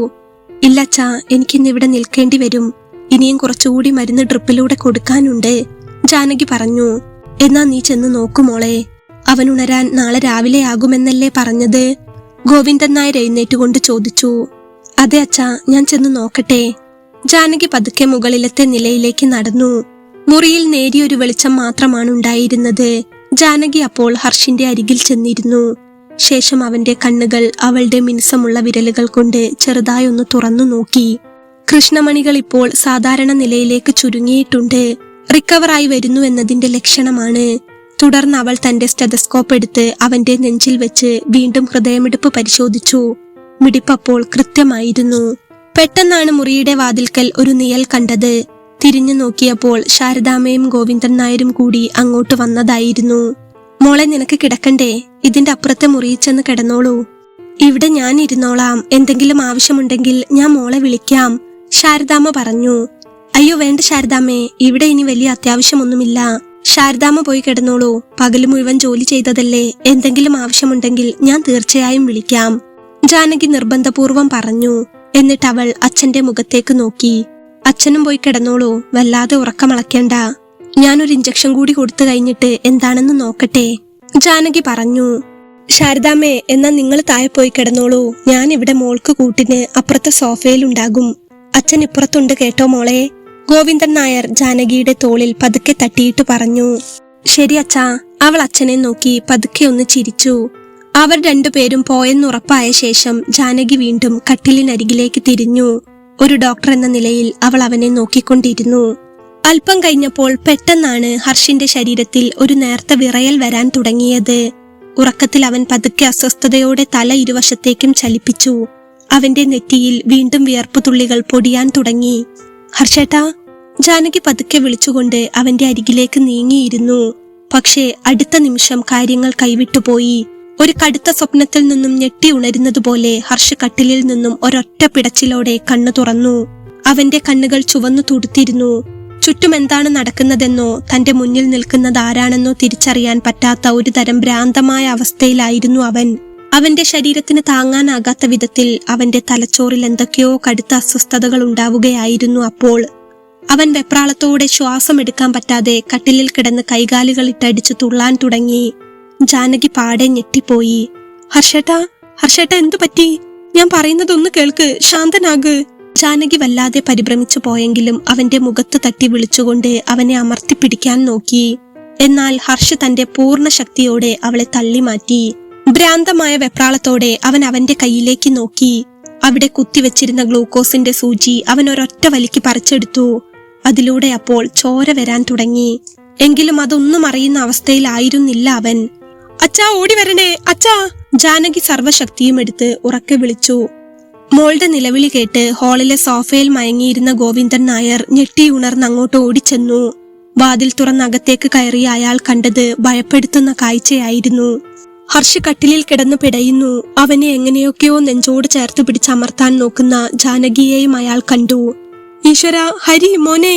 ഇല്ല അച്ഛാ, എനിക്കിന്ന് ഇവിടെ നിൽക്കേണ്ടി വരും. ഇനിയും കുറച്ചുകൂടി മരുന്ന് ഡ്രിപ്പിലൂടെ കൊടുക്കാനുണ്ട്, ജാനകി പറഞ്ഞു. എന്നാ നീ ചെന്ന് നോക്കുമോളെ. അവൻ ഉണരാൻ നാളെ രാവിലെ ആകുമെന്നല്ലേ പറഞ്ഞത്? ഗോവിന്ദൻ നായർ എഴുന്നേറ്റുകൊണ്ട് ചോദിച്ചു. അതെ അച്ഛാ, ഞാൻ ചെന്ന് നോക്കട്ടെ. ജാനകി പതുക്കെ മുകളിലത്തെ നിലയിലേക്ക് നടന്നു. മുറിയിൽ നേരിയൊരു വെളിച്ചം മാത്രമാണ് ഉണ്ടായിരുന്നത്. ജാനകി അപ്പോൾ ഹർഷിന്റെ അരികിൽ ചെന്നിരുന്നു. ശേഷം അവന്റെ കണ്ണുകൾ അവളുടെ മിനുസമുള്ള വിരലുകൾ കൊണ്ട് ചെറുതായൊന്ന് തുറന്നു നോക്കി. കൃഷ്ണമണികൾ ഇപ്പോൾ സാധാരണ നിലയിലേക്ക് ചുരുങ്ങിയിട്ടുണ്ട്. റിക്കവറായി വരുന്നു എന്നതിന്റെ ലക്ഷണമാണ്. തുടർന്ന് അവൾ തന്റെ സ്റ്റെതസ്കോപ്പ് എടുത്ത് അവന്റെ നെഞ്ചിൽ വെച്ച് വീണ്ടും ഹൃദയമിടിപ്പ് പരിശോധിച്ചു. മിടിപ്പപ്പോൾ കൃത്യമായിരുന്നു. പെട്ടെന്നാണ് മുറിയുടെ വാതിൽക്കൽ ഒരു നിഴൽ കണ്ടത്. തിരിഞ്ഞു നോക്കിയപ്പോൾ ശാരദാമ്മയും ഗോവിന്ദൻ നായരും കൂടി അങ്ങോട്ട് വന്നതായിരുന്നു. മോളെ, നിനക്ക് കിടക്കണ്ടേ? ഇതിന്റെ അപ്പുറത്തെ മുറിയിൽ ചെന്ന് കിടന്നോളൂ. ഇവിടെ ഞാൻ ഇരുന്നോളാം. എന്തെങ്കിലും ആവശ്യമുണ്ടെങ്കിൽ ഞാൻ മോളെ വിളിക്കാം, ശാരദാമ്മ പറഞ്ഞു. അയ്യോ വേണ്ട ശാരദാമ്മേ, ഇവിടെ ഇനി വലിയ അത്യാവശ്യമൊന്നുമില്ല. ശാരദാമ്മ പോയി കിടന്നോളൂ. പകല് മുഴുവൻ ജോലി ചെയ്തതല്ലേ, എന്തെങ്കിലും ആവശ്യമുണ്ടെങ്കിൽ ഞാൻ തീർച്ചയായും വിളിക്കാം, ജാനകി നിർബന്ധപൂർവം പറഞ്ഞു. എന്നിട്ട് അവൾ അച്ഛന്റെ മുഖത്തേക്ക് നോക്കി. അച്ഛനും പോയി കിടന്നോളൂ, വല്ലാതെ ഉറക്കമളക്കേണ്ട. ഞാനൊരു ഇഞ്ചക്ഷൻ കൂടി കൊടുത്തു കഴിഞ്ഞിട്ട് എന്താണെന്ന് നോക്കട്ടെ, ജാനകി പറഞ്ഞു. ശാരദാമ്മേ, എന്നാ നിങ്ങൾ താഴെ പോയി കിടന്നോളൂ. ഞാൻ ഇവിടെ മോൾക്ക് കൂട്ടിന് അപ്പുറത്തെ സോഫയിലുണ്ടാകും. അച്ഛൻ ഇപ്പുറത്തുണ്ട് കേട്ടോ മോളെ, ഗോവിന്ദൻ നായർ ജാനകിയുടെ തോളിൽ പതുക്കെ തട്ടിയിട്ട് പറഞ്ഞു. ശരി അച്ഛാ. അവൾ അച്ഛനെ നോക്കി പതുക്കെ ഒന്ന് ചിരിച്ചു. അവർ രണ്ടുപേരും പോയെന്നുറപ്പായ ശേഷം ജാനകി വീണ്ടും കട്ടിലിനരികിലേക്ക് തിരിഞ്ഞു. ഒരു ഡോക്ടർ എന്ന നിലയിൽ അവൾ അവനെ നോക്കിക്കൊണ്ടിരുന്നു. അല്പം കഴിഞ്ഞപ്പോൾ പെട്ടെന്നാണ് ഹർഷിന്റെ ശരീരത്തിൽ ഒരു നേർത്ത വിറയൽ വരാൻ തുടങ്ങിയത്. ഉറക്കത്തിൽ അവൻ പതുക്കെ അസ്വസ്ഥതയോടെ തല ഇരുവശത്തേക്കും ചലിപ്പിച്ചു. അവന്റെ നെറ്റിയിൽ വീണ്ടും വിയർപ്പുതുള്ളികൾ പൊടിയാൻ തുടങ്ങി. ഹർഷേട്ടാ, ജാനകി പതുക്കെ വിളിച്ചുകൊണ്ട് അവന്റെ അരികിലേക്ക് നീങ്ങിയിരുന്നു. പക്ഷേ അടുത്ത നിമിഷം കാര്യങ്ങൾ കൈവിട്ടുപോയി. ഒരു കടുത്ത സ്വപ്നത്തിൽ നിന്നും ഞെട്ടി ഉണരുന്നതുപോലെ ഹർഷ് കട്ടിലിൽ നിന്നും ഒരൊറ്റ പിടച്ചിലോടെ കണ്ണു തുറന്നു. അവന്റെ കണ്ണുകൾ ചുവന്നു തുടുത്തിരുന്നു. ചുറ്റും എന്താണ് നടക്കുന്നതെന്നോ തന്റെ മുന്നിൽ നിൽക്കുന്നത് ആരാണെന്നോ തിരിച്ചറിയാൻ പറ്റാത്ത ഒരു തരം ഭ്രാന്തമായ അവസ്ഥയിലായിരുന്നു അവൻ. അവന്റെ ശരീരത്തിന് താങ്ങാനാകാത്ത വിധത്തിൽ അവന്റെ തലച്ചോറിൽ എന്തൊക്കെയോ കടുത്ത അസ്വസ്ഥതകൾ ഉണ്ടാവുകയായിരുന്നു. അപ്പോൾ അവൻ വെപ്രാളത്തോടെ ശ്വാസമെടുക്കാൻ പറ്റാതെ കട്ടിലിൽ കിടന്ന് കൈകാലുകൾ ഇട്ടടിച്ചു തുള്ളാൻ തുടങ്ങി. ജാനകി പാടെ ഞെട്ടിപ്പോയി. ഹർഷേട്ടാ, ഹർഷേട്ടാ, എന്തു പറ്റി? ഞാൻ പറയുന്നതൊന്ന് കേൾക്ക്, ശാന്തനാക്. ജാനകി വല്ലാതെ പരിഭ്രമിച്ചു പോയെങ്കിലും അവന്റെ മുഖത്ത് തട്ടി വിളിച്ചുകൊണ്ട് അവനെ അമർത്തിപ്പിടിക്കാൻ നോക്കി. എന്നാൽ ഹർഷ് തന്റെ പൂർണ്ണ ശക്തിയോടെ അവളെ തള്ളി മാറ്റി. ഭ്രാന്തമായ വെപ്രാളത്തോടെ അവൻ അവന്റെ കയ്യിലേക്ക് നോക്കി. അവിടെ കുത്തിവെച്ചിരുന്ന ഗ്ലൂക്കോസിന്റെ സൂചി അവൻ ഒരൊറ്റ വലിക്ക് പറിച്ചെടുത്തു. അതിലൂടെ അപ്പോൾ ചോര വരാൻ തുടങ്ങി. എങ്കിലും അതൊന്നും അറിയുന്ന അവസ്ഥയിലായിരുന്നില്ല അവൻ. അച്ഛാ, ഓടി വരണേ അച്ഛാ! ജാനകി സർവശക്തിയും എടുത്ത് ഉറക്കെ വിളിച്ചു. മോളുടെ നിലവിളി കേട്ട് ഹാളിലെ സോഫയിൽ മയങ്ങിയിരുന്ന ഗോവിന്ദൻ നായർ ഞെട്ടി ഉണർന്ന് അങ്ങോട്ട് ഓടിച്ചെന്നു. വാതിൽ തുറന്നകത്തേക്ക് കയറിയ അയാൾ കണ്ടത് ഭയപ്പെടുത്തുന്ന കാഴ്ചയായിരുന്നു. ഹർഷ് കട്ടിലിൽ കിടന്നു പിടയുന്നു. അവനെ എങ്ങനെയൊക്കെയോ നെഞ്ചോട് ചേർത്ത് പിടിച്ചമർത്താൻ നോക്കുന്ന ജാനകിയെയും അയാൾ കണ്ടു. ഈശ്വര, ഹരി, മോനെ!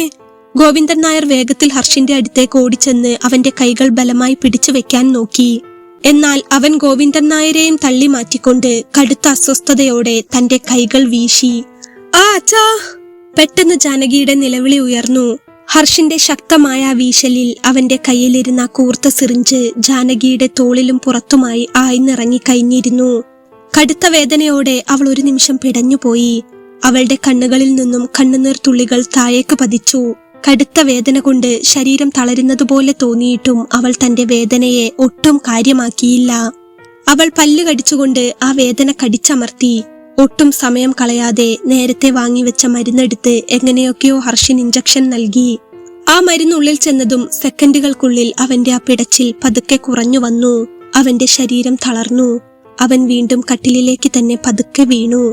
ഗോവിന്ദൻ നായർ വേഗത്തിൽ ഹർഷിന്റെ അടുത്തേക്ക് ഓടിച്ചെന്ന് അവന്റെ കൈകൾ ബലമായി പിടിച്ചു വെക്കാൻ നോക്കി. എന്നാൽ അവൻ ഗോവിന്ദൻ നായരെയും തള്ളി മാറ്റിക്കൊണ്ട് കടുത്ത അസ്വസ്ഥതയോടെ തന്റെ കൈകൾ വീശി. ആ അച്ഛാ! പെട്ടെന്ന് ജാനകിയുടെ നിലവിളി ഉയർന്നു. ഹർഷിന്റെ ശക്തമായ വീശലിൽ അവന്റെ കയ്യിലിരുന്ന കൂർത്ത സിറിഞ്ച് ജാനകിയുടെ തോളിലും പുറത്തുമായി ആയിന്നിറങ്ങി കഴിഞ്ഞിരുന്നു. കടുത്ത വേദനയോടെ അവൾ ഒരു നിമിഷം പിടഞ്ഞുപോയി. അവളുടെ കണ്ണുകളിൽ നിന്നും കണ്ണുനീർ തുള്ളികൾ താഴേക്ക് പതിച്ചു. കടുത്ത വേദന കൊണ്ട് ശരീരം തളരുന്നതുപോലെ തോന്നിയിട്ടും അവൾ തന്റെ വേദനയെ ഒട്ടും കാര്യമാക്കിയില്ല. അവൾ പല്ല് കടിച്ചുകൊണ്ട് ആ വേദന കടിച്ചമർത്തി. ഒട്ടും സമയം കളയാതെ നേരത്തെ വാങ്ങിവെച്ച മരുന്നെടുത്ത് എങ്ങനെയൊക്കെയോ ഹർഷിന് ഇഞ്ചക്ഷൻ നൽകി. ആ മരുന്നുള്ളിൽ ചെന്നതും സെക്കൻഡുകൾക്കുള്ളിൽ അവന്റെ ആ പിടച്ചിൽ പതുക്കെ കുറഞ്ഞു വന്നു. അവന്റെ ശരീരം തളർന്നു. അവൻ വീണ്ടും കട്ടിലിലേക്ക് തന്നെ പതുക്കെ വീണു.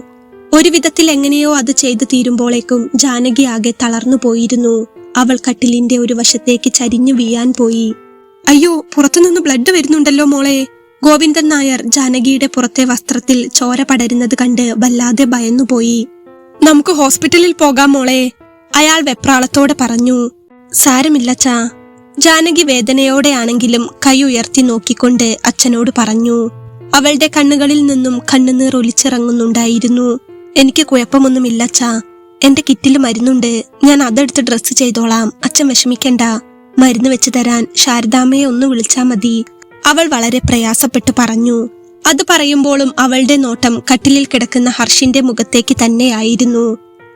ഒരു വിധത്തിൽ എങ്ങനെയോ അത് ചെയ്തു തീരുമ്പോഴേക്കും ജാനകി ആകെ തളർന്നു പോയിരുന്നു. അവൾ കട്ടിലിന്റെ ഒരു വശത്തേക്ക് ചരിഞ്ഞു വീഴാൻ പോയി. അയ്യോ, പുറത്തുനിന്ന് ബ്ലഡ് വരുന്നുണ്ടല്ലോ മോളെ! ഗോവിന്ദൻ നായർ ജാനകിയുടെ പുറത്തെ വസ്ത്രത്തിൽ ചോര പടരുന്നത് കണ്ട് വല്ലാതെ ഭയന്നുപോയി. നമുക്ക് ഹോസ്പിറ്റലിൽ പോകാം മോളെ, അയാൾ വെപ്രാളത്തോടെ പറഞ്ഞു. സാരമില്ലച്ചാ, ജാനകി വേദനയോടെയാണെങ്കിലും കൈ ഉയർത്തി നോക്കിക്കൊണ്ട് അച്ഛനോട് പറഞ്ഞു. അവളുടെ കണ്ണുകളിൽ നിന്നും കണ്ണുനീർ ഒലിച്ചിറങ്ങുന്നുണ്ടായിരുന്നു. എനിക്ക് കുഴപ്പമൊന്നുമില്ലച്ചാ, എന്റെ കിറ്റിൽ മരുന്നുണ്ട്, ഞാൻ അതെടുത്ത് ഡ്രസ്സ് ചെയ്തോളാം, അച്ഛൻ വിഷമിക്കണ്ട. മരുന്ന് വെച്ച് തരാൻ ശാരദാമ്മയെ ഒന്ന് വിളിച്ചാ മതി, അവൾ വളരെ പ്രയാസപ്പെട്ട് പറഞ്ഞു. അത് പറയുമ്പോഴും അവളുടെ നോട്ടം കട്ടിലിൽ കിടക്കുന്ന ഹർഷിന്റെ മുഖത്തേക്ക് തന്നെയായിരുന്നു.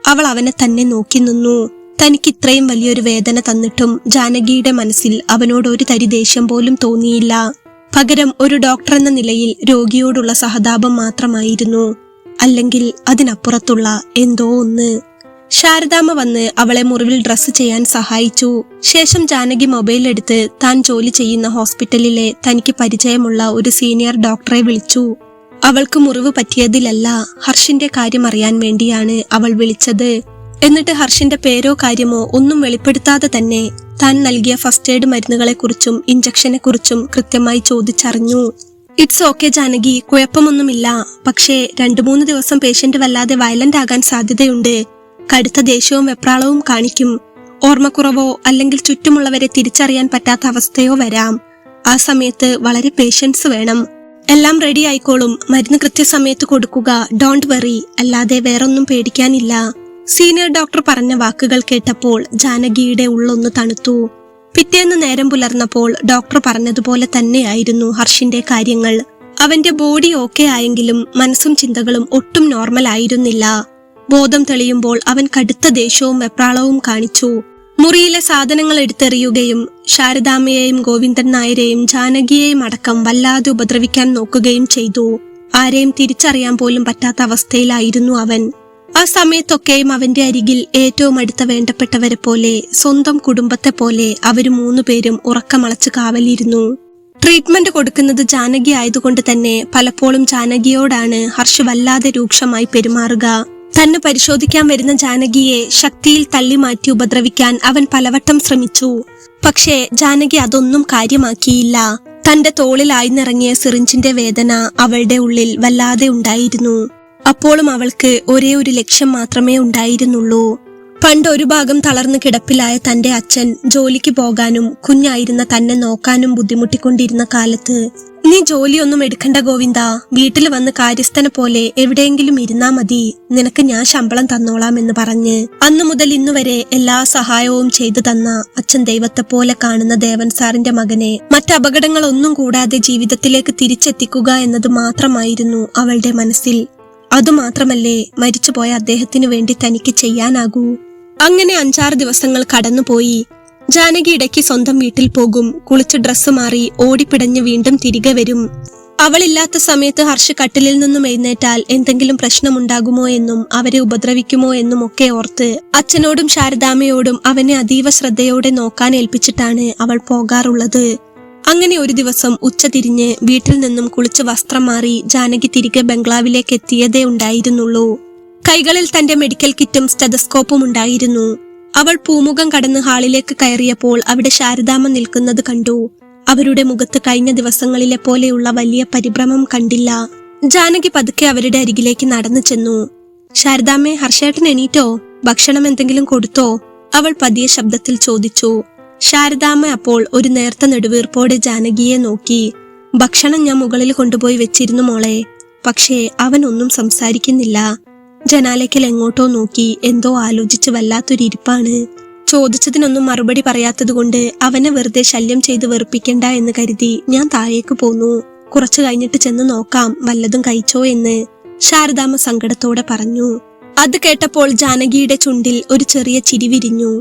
അവൾ അവനെ തന്നെ നോക്കി നിന്നു. തനിക്ക് ഇത്രയും വലിയൊരു വേദന തന്നിട്ടും ജാനകിയുടെ മനസ്സിൽ അവനോട് ഒരു തരി ദേഷ്യം പോലും തോന്നിയില്ല. പകരം ഒരു ഡോക്ടർ എന്ന നിലയിൽ രോഗിയോടുള്ള സഹതാപം മാത്രമായിരുന്നു. അല്ലെങ്കിൽ അതിനപ്പുറത്തുള്ള എന്തോ ഒന്ന്. ശാരദാമ്മ വന്ന് അവളെ മുറിവിൽ ഡ്രസ്സ് ചെയ്യാൻ സഹായിച്ചു. ശേഷം ജാനകി മൊബൈൽ എടുത്ത് താൻ ജോലി ചെയ്യുന്ന ഹോസ്പിറ്റലിലെ തനിക്ക് പരിചയമുള്ള ഒരു സീനിയർ ഡോക്ടറെ വിളിച്ചു. അവൾക്ക് മുറിവ് പറ്റിയതിലല്ല, ഹർഷിന്റെ കാര്യം അറിയാൻ വേണ്ടിയാണ് അവൾ വിളിച്ചത്. എന്നിട്ട് ഹർഷിന്റെ പേരോ കാര്യമോ ഒന്നും വെളിപ്പെടുത്താതെ തന്നെ താൻ നൽകിയ ഫസ്റ്റ് എയ്ഡ് മരുന്നുകളെക്കുറിച്ചും ഇഞ്ചക്ഷനെ കുറിച്ചും കൃത്യമായി ചോദിച്ചറിഞ്ഞു. ഇറ്റ്സ് ഓക്കെ ജാനകി, കുഴപ്പമൊന്നുമില്ല. പക്ഷേ 2-3 ദിവസം പേഷ്യന്റ് വല്ലാതെ വയലന്റ് ആകാൻ സാധ്യതയുണ്ട്. കടുത്ത ദേഷ്യവും വെപ്രാളവും കാണിക്കും. ഓർമ്മക്കുറവോ അല്ലെങ്കിൽ ചുറ്റുമുള്ളവരെ തിരിച്ചറിയാൻ പറ്റാത്ത അവസ്ഥയോ വരാം. ആ സമയത്ത് വളരെ പേഷ്യൻസ് വേണം. എല്ലാം റെഡി ആയിക്കോളും. മരുന്ന് കൃത്യസമയത്ത് കൊടുക്കുക. Don't worry. അല്ലാതെ വേറൊന്നും പേടിക്കാനില്ല. സീനിയർ ഡോക്ടർ പറഞ്ഞ വാക്കുകൾ കേട്ടപ്പോൾ ജാനകിയുടെ ഉള്ളൊന്ന് തണുത്തു. പിറ്റേന്ന് നേരം പുലർന്നപ്പോൾ ഡോക്ടർ പറഞ്ഞതുപോലെ തന്നെയായിരുന്നു ഹർഷിന്റെ കാര്യങ്ങൾ. അവന്റെ ബോഡി ഓക്കെ ആയെങ്കിലും മനസ്സും ചിന്തകളും ഒട്ടും നോർമൽ ആയിരുന്നില്ല. ബോധം തെളിയുമ്പോൾ അവൻ കടുത്ത ദേഷ്യവും വെപ്രാളവും കാണിച്ചു. മുറിയിലെ സാധനങ്ങൾ എടുത്തെറിയുകയും ശാരദാമ്മയെയും ഗോവിന്ദൻ നായരെയും ജാനകിയെയും അടക്കം വല്ലാതെ ഉപദ്രവിക്കാൻ നോക്കുകയും ചെയ്തു. ആരെയും തിരിച്ചറിയാൻ പോലും പറ്റാത്ത അവസ്ഥയിലായിരുന്നു അവൻ. ആ സമയത്തൊക്കെയും അവന്റെ അരികിൽ ഏറ്റവും അടുത്ത വേണ്ടപ്പെട്ടവരെ പോലെ, സ്വന്തം കുടുംബത്തെ പോലെ അവര് 3 പേരും ഉറക്കമളച്ച് കാവലിരുന്നു. ട്രീറ്റ്മെന്റ് കൊടുക്കുന്നത് ജാനകി ആയതുകൊണ്ട് തന്നെ പലപ്പോഴും ജാനകിയോടാണ് ഹർഷ് വല്ലാതെ രൂക്ഷമായി പെരുമാറുക. തന്നെ പരിശോധിക്കാൻ വരുന്ന ജാനകിയെ ശക്തിയിൽ തള്ളിമാറ്റി ഉപദ്രവിക്കാൻ അവൻ പലവട്ടം ശ്രമിച്ചു. പക്ഷേ ജാനകി അതൊന്നും കാര്യമാക്കിയില്ല. തന്റെ തോളിൽ ആയിന്നിറങ്ങിയ സിറിഞ്ചിന്റെ വേദന അവളുടെ ഉള്ളിൽ വല്ലാതെ ഉണ്ടായിരുന്നു. അപ്പോഴും അവൾക്ക് ഒരേ ഒരു ലക്ഷ്യം മാത്രമേ ഉണ്ടായിരുന്നുള്ളൂ. പണ്ട് ഒരു ഭാഗം തളർന്നു കിടപ്പിലായ തന്റെ അച്ഛൻ ജോലിക്ക് പോകാനും കുഞ്ഞായിരുന്ന തന്നെ നോക്കാനും ബുദ്ധിമുട്ടിക്കൊണ്ടിരുന്ന കാലത്ത്, നീ ജോലിയൊന്നും എടുക്കണ്ട ഗോവിന്ദ, വീട്ടിൽ വന്ന് കാര്യസ്ഥനെ പോലെ എവിടെയെങ്കിലും ഇരുന്നാ മതി, നിനക്ക് ഞാൻ ശമ്പളം തന്നോളാം എന്ന് പറഞ്ഞ് അന്നു മുതൽ ഇന്നുവരെ എല്ലാ സഹായവും ചെയ്തു തന്ന അച്ഛൻ ദൈവത്തെ പോലെ കാണുന്ന ദേവൻ സാറിന്റെ മകനെ മറ്റപകടങ്ങളൊന്നും കൂടാതെ ജീവിതത്തിലേക്ക് തിരിച്ചെത്തിക്കുക എന്നത് മാത്രമായിരുന്നു അവളുടെ മനസ്സിൽ. അതുമാത്രമല്ലേ മരിച്ചുപോയ അദ്ദേഹത്തിനു വേണ്ടി തനിക്ക് ചെയ്യാനാകൂ. അങ്ങനെ 5-6 ദിവസങ്ങൾ കടന്നുപോയി. ജാനകി ഇടയ്ക്ക് സ്വന്തം വീട്ടിൽ പോകും, കുളിച്ച് ഡ്രസ്സ് മാറി ഓടിപ്പിടഞ്ഞ് വീണ്ടും തിരികെ വരും. അവളില്ലാത്ത സമയത്ത് ഹർഷ് കട്ടിലിൽ നിന്നും എഴുന്നേറ്റാൽ എന്തെങ്കിലും പ്രശ്നമുണ്ടാകുമോ എന്നും അവരെ ഉപദ്രവിക്കുമോ എന്നും ഒക്കെ ഓർത്ത് അച്ഛനോടും ശാരദാമ്മയോടും അവനെ അതീവ ശ്രദ്ധയോടെ നോക്കാൻ ഏൽപ്പിച്ചിട്ടാണ് അവൾ പോകാറുള്ളത്. അങ്ങനെ ഒരു ദിവസം ഉച്ചതിരിഞ്ഞ് വീട്ടിൽ നിന്നും കുളിച്ച് വസ്ത്രം മാറി ജാനകി തിരികെ ബംഗ്ലാവിലേക്ക് എത്തിയതേ ഉണ്ടായിരുന്നുള്ളൂ. കൈകളിൽ തന്റെ മെഡിക്കൽ കിറ്റും സ്റ്റെതസ്കോപ്പും ഉണ്ടായിരുന്നു. അവൾ പൂമുഖം കടന്ന് ഹാളിലേക്ക് കയറിയപ്പോൾ അവിടെ ശാരദാമ്മ നിൽക്കുന്നത് കണ്ടു. അവരുടെ മുഖത്ത് കഴിഞ്ഞ ദിവസങ്ങളിലെ പോലെയുള്ള വലിയ പരിഭ്രമം കണ്ടില്ല. ജാനകി പതുക്കെ അവരുടെ അരികിലേക്ക് നടന്നു ചെന്നു. ശാരദാമ്മേ, ഹർഷേട്ടൻ എണീറ്റോ? ഭക്ഷണം എന്തെങ്കിലും കൊടുത്തോ? അവൾ പതിയെ ശബ്ദത്തിൽ ചോദിച്ചു. ശാരദാമ്മ അപ്പോൾ ഒരു നേർത്ത നെടുവീർപ്പോടെ ജാനകിയെ നോക്കി. ഭക്ഷണം ഞാൻ മുകളിൽ കൊണ്ടുപോയി വെച്ചിരുന്നു മോളെ. പക്ഷേ അവൻ ഒന്നും സംസാരിക്കുന്നില്ല. ജനാലയ്ക്കൽ എങ്ങോട്ടോ നോക്കി എന്തോ ആലോചിച്ച് വല്ലാത്തൊരിപ്പാണ്. ചോദിച്ചതിനൊന്നും മറുപടി പറയാത്തതുകൊണ്ട് അവനെ വെറുതെ ശല്യം ചെയ്ത് വെറുപ്പിക്കണ്ട എന്ന് കരുതി ഞാൻ താഴേക്ക് പോന്നു. കുറച്ചു കഴിഞ്ഞിട്ട് ചെന്ന് നോക്കാം വല്ലതും കഴിച്ചോ എന്ന് ശാരദാമ്മ സങ്കടത്തോടെ പറഞ്ഞു. അത് കേട്ടപ്പോൾ ജാനകിയുടെ ചുണ്ടിൽ ഒരു ചെറിയ ചിരി വിരിഞ്ഞു.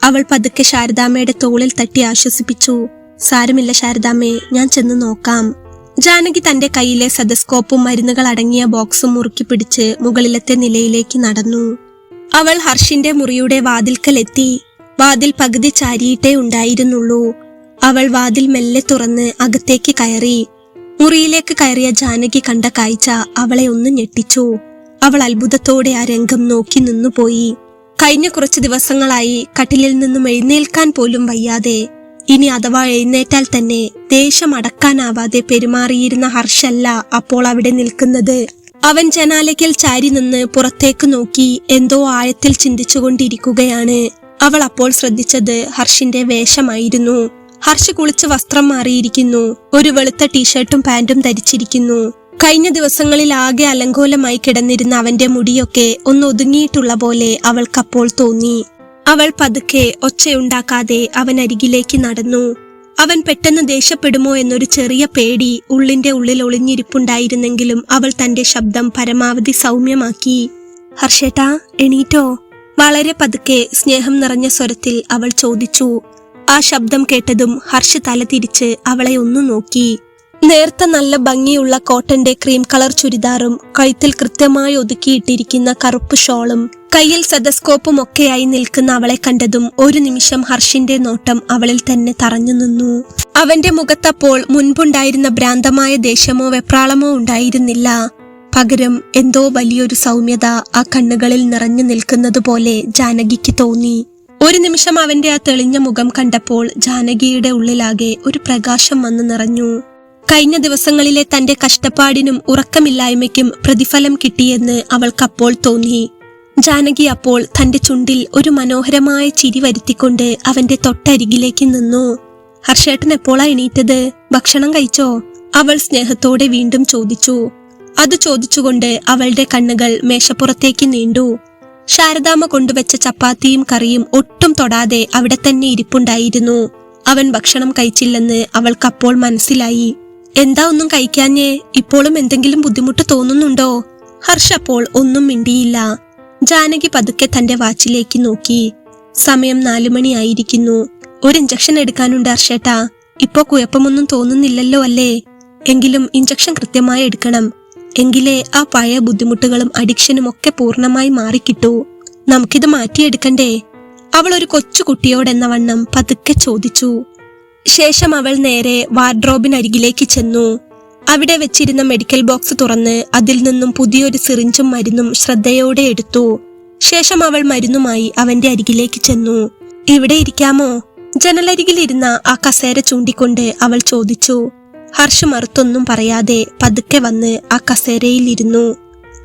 അവൾ പതുക്കെ ശാരദാമ്മയുടെ തോളിൽ തട്ടി ആശ്വസിപ്പിച്ചു. സാരമില്ല ശാരദാമ്മേ, ഞാൻ ചെന്ന് നോക്കാം. ജാനകി തന്റെ കയ്യിലെ സ്റ്റെതസ്കോപ്പും മരുന്നുകൾ അടങ്ങിയ ബോക്സും മുറുക്കി പിടിച്ച് മുകളിലത്തെ നിലയിലേക്ക് നടന്നു. അവൾ ഹർഷിന്റെ മുറിയുടെ വാതിൽക്കലെത്തി. വാതിൽ പകുതി ചാരിയിട്ടേ ഉണ്ടായിരുന്നുള്ളൂ. അവൾ വാതിൽ മെല്ലെ തുറന്ന് അകത്തേക്ക് കയറി. മുറിയിലേക്ക് കയറിയ ജാനകി കണ്ട കാഴ്ച അവളെ ഒന്ന് ഞെട്ടിച്ചു. അവൾ അത്ഭുതത്തോടെ ആ രംഗം നോക്കി നിന്നുപോയി. കഴിഞ്ഞ കുറച്ച് ദിവസങ്ങളായി കട്ടിലിൽ നിന്നും എഴുന്നേൽക്കാൻ പോലും വയ്യാതെ, ഇനി അഥവാ എഴുന്നേറ്റാൽ തന്നെ ദേഷ്യം അടക്കാനാവാതെ പെരുമാറിയിരുന്ന ഹർഷല്ല അപ്പോൾ അവിടെ നിൽക്കുന്നത്. അവൻ ജനാലയ്ക്കൽ ചാരി നിന്ന് പുറത്തേക്ക് നോക്കി എന്തോ ആഴത്തിൽ ചിന്തിച്ചുകൊണ്ടിരിക്കുകയാണ്. അവൾ അപ്പോൾ ശ്രദ്ധിച്ചത് ഹർഷിന്റെ വേഷമായിരുന്നു. ഹർഷ് കുളിച്ച് വസ്ത്രം മാറിയിരിക്കുന്നു. ഒരു വെളുത്ത ടീഷർട്ടും പാന്റും ധരിച്ചിരിക്കുന്നു. കഴിഞ്ഞ ദിവസങ്ങളിൽ ആകെ അലങ്കോലമായി കിടന്നിരുന്ന അവന്റെ മുടിയൊക്കെ ഒന്ന് ഒതുങ്ങിയിട്ടുള്ള പോലെ അവൾക്കപ്പോൾ തോന്നി. അവൾ പതുക്കെ ഒച്ചയുണ്ടാക്കാതെ അവൻ അരികിലേക്ക് നടന്നു. അവൻ പെട്ടെന്ന് ദേഷ്യപ്പെടുമോ എന്നൊരു ചെറിയ പേടി ഉള്ളിന്റെ ഉള്ളിൽ ഒളിഞ്ഞിരിപ്പുണ്ടായിരുന്നെങ്കിലും അവൾ തന്റെ ശബ്ദം പരമാവധി സൗമ്യമാക്കി. ഹർഷേട്ടാ, എണീറ്റോ? വളരെ പതുക്കെ സ്നേഹം നിറഞ്ഞ സ്വരത്തിൽ അവൾ ചോദിച്ചു. ആ ശബ്ദം കേട്ടതും ഹർഷ് തല തിരിച്ച് അവളെ ഒന്നു നോക്കി. നേർത്ത നല്ല ഭംഗിയുള്ള കോട്ടന്റെ ക്രീം കളർ ചുരിദാറും കഴുത്തിൽ കൃത്യമായി ഒതുക്കിയിട്ടിരിക്കുന്ന കറുപ്പ് ഷോളും കയ്യിൽ സ്റ്റെതസ്കോപ്പും ഒക്കെയായി നിൽക്കുന്ന അവളെ കണ്ടതും ഒരു നിമിഷം ഹർഷിന്റെ നോട്ടം അവളിൽ തന്നെ തറഞ്ഞു നിന്നു. അവന്റെ മുഖത്തപ്പോൾ മുൻപുണ്ടായിരുന്ന ഭ്രാന്തമായ ദേഷ്യമോ വെപ്രാളമോ ഉണ്ടായിരുന്നില്ല. പകരം എന്തോ വലിയൊരു സൗമ്യത ആ കണ്ണുകളിൽ നിറഞ്ഞു നിൽക്കുന്നത് പോലെ ജാനകിക്ക് തോന്നി. ഒരു നിമിഷം അവന്റെ ആ തെളിഞ്ഞ മുഖം കണ്ടപ്പോൾ ജാനകിയുടെ ഉള്ളിലാകെ ഒരു പ്രകാശം വന്നു നിറഞ്ഞു. കഴിഞ്ഞ ദിവസങ്ങളിലെ തന്റെ കഷ്ടപ്പാടിനും ഉറക്കമില്ലായ്മയ്ക്കും പ്രതിഫലം കിട്ടിയെന്ന് അവൾക്കപ്പോൾ തോന്നി. ജാനകി അപ്പോൾ തന്റെ ചുണ്ടിൽ ഒരു മനോഹരമായ ചിരി വരുത്തിക്കൊണ്ട് അവന്റെ തൊട്ടരികിലേക്ക് നിന്നു. ഹർഷേട്ടൻ എപ്പോഴാ എണീറ്റത്? ഭക്ഷണം കഴിച്ചോ? അവൾ സ്നേഹത്തോടെ വീണ്ടും ചോദിച്ചു. അത് ചോദിച്ചുകൊണ്ട് അവളുടെ കണ്ണുകൾ മേശപ്പുറത്തേക്ക് നീണ്ടു. ശാരദാമ്മ കൊണ്ടുവച്ച ചപ്പാത്തിയും കറിയും ഒട്ടും തൊടാതെ അവിടെ തന്നെ ഇരിപ്പുണ്ടായിരുന്നു. അവൻ ഭക്ഷണം കഴിച്ചില്ലെന്ന് അവൾക്കപ്പോൾ മനസ്സിലായി. എന്താ ഒന്നും കഴിക്കാഞ്ഞേ? ഇപ്പോഴും എന്തെങ്കിലും ബുദ്ധിമുട്ട് തോന്നുന്നുണ്ടോ? ഹർഷ് അപ്പോൾ ഒന്നും മിണ്ടിയില്ല. ജാനകി പതുക്കെ തന്റെ വാച്ചിലേക്ക് നോക്കി. സമയം 4 മണിയായിരിക്കുന്നു. ഒരു ഇഞ്ചക്ഷൻ എടുക്കാനുണ്ട് ഹർഷേട്ടാ. ഇപ്പോ കുഴപ്പമൊന്നും തോന്നുന്നില്ലല്ലോ അല്ലേ? എങ്കിലും ഇഞ്ചക്ഷൻ കൃത്യമായി എടുക്കണം. എങ്കിലേ ആ പഴയ ബുദ്ധിമുട്ടുകളും അഡിക്ഷനും ഒക്കെ പൂർണ്ണമായി മാറിക്കിട്ടൂ. നമുക്കിത് മാറ്റിയെടുക്കണ്ടേ? അവൾ ഒരു കൊച്ചുകുട്ടിയോടെന്ന വണ്ണം പതുക്കെ ചോദിച്ചു. ശേഷം അവൾ നേരെ വാർഡ്രോബിനരികിലേക്ക് ചെന്നു. അവിടെ വെച്ചിരുന്ന മെഡിക്കൽ ബോക്സ് തുറന്ന് അതിൽ നിന്നും പുതിയൊരു സിറിഞ്ചും മരുന്നും ശ്രദ്ധയോടെ എടുത്തു. ശേഷം അവൾ മരുന്നുമായി അവന്റെ അരികിലേക്ക് ചെന്നു. ഇവിടെ ഇരിക്കാമോ? ജനലരികിലിരുന്ന ആ കസേര ചൂണ്ടിക്കൊണ്ട് അവൾ ചോദിച്ചു. ഹർഷ് മറുത്തൊന്നും പറയാതെ പതുക്കെ വന്ന് ആ കസേരയിൽ ഇരുന്നു.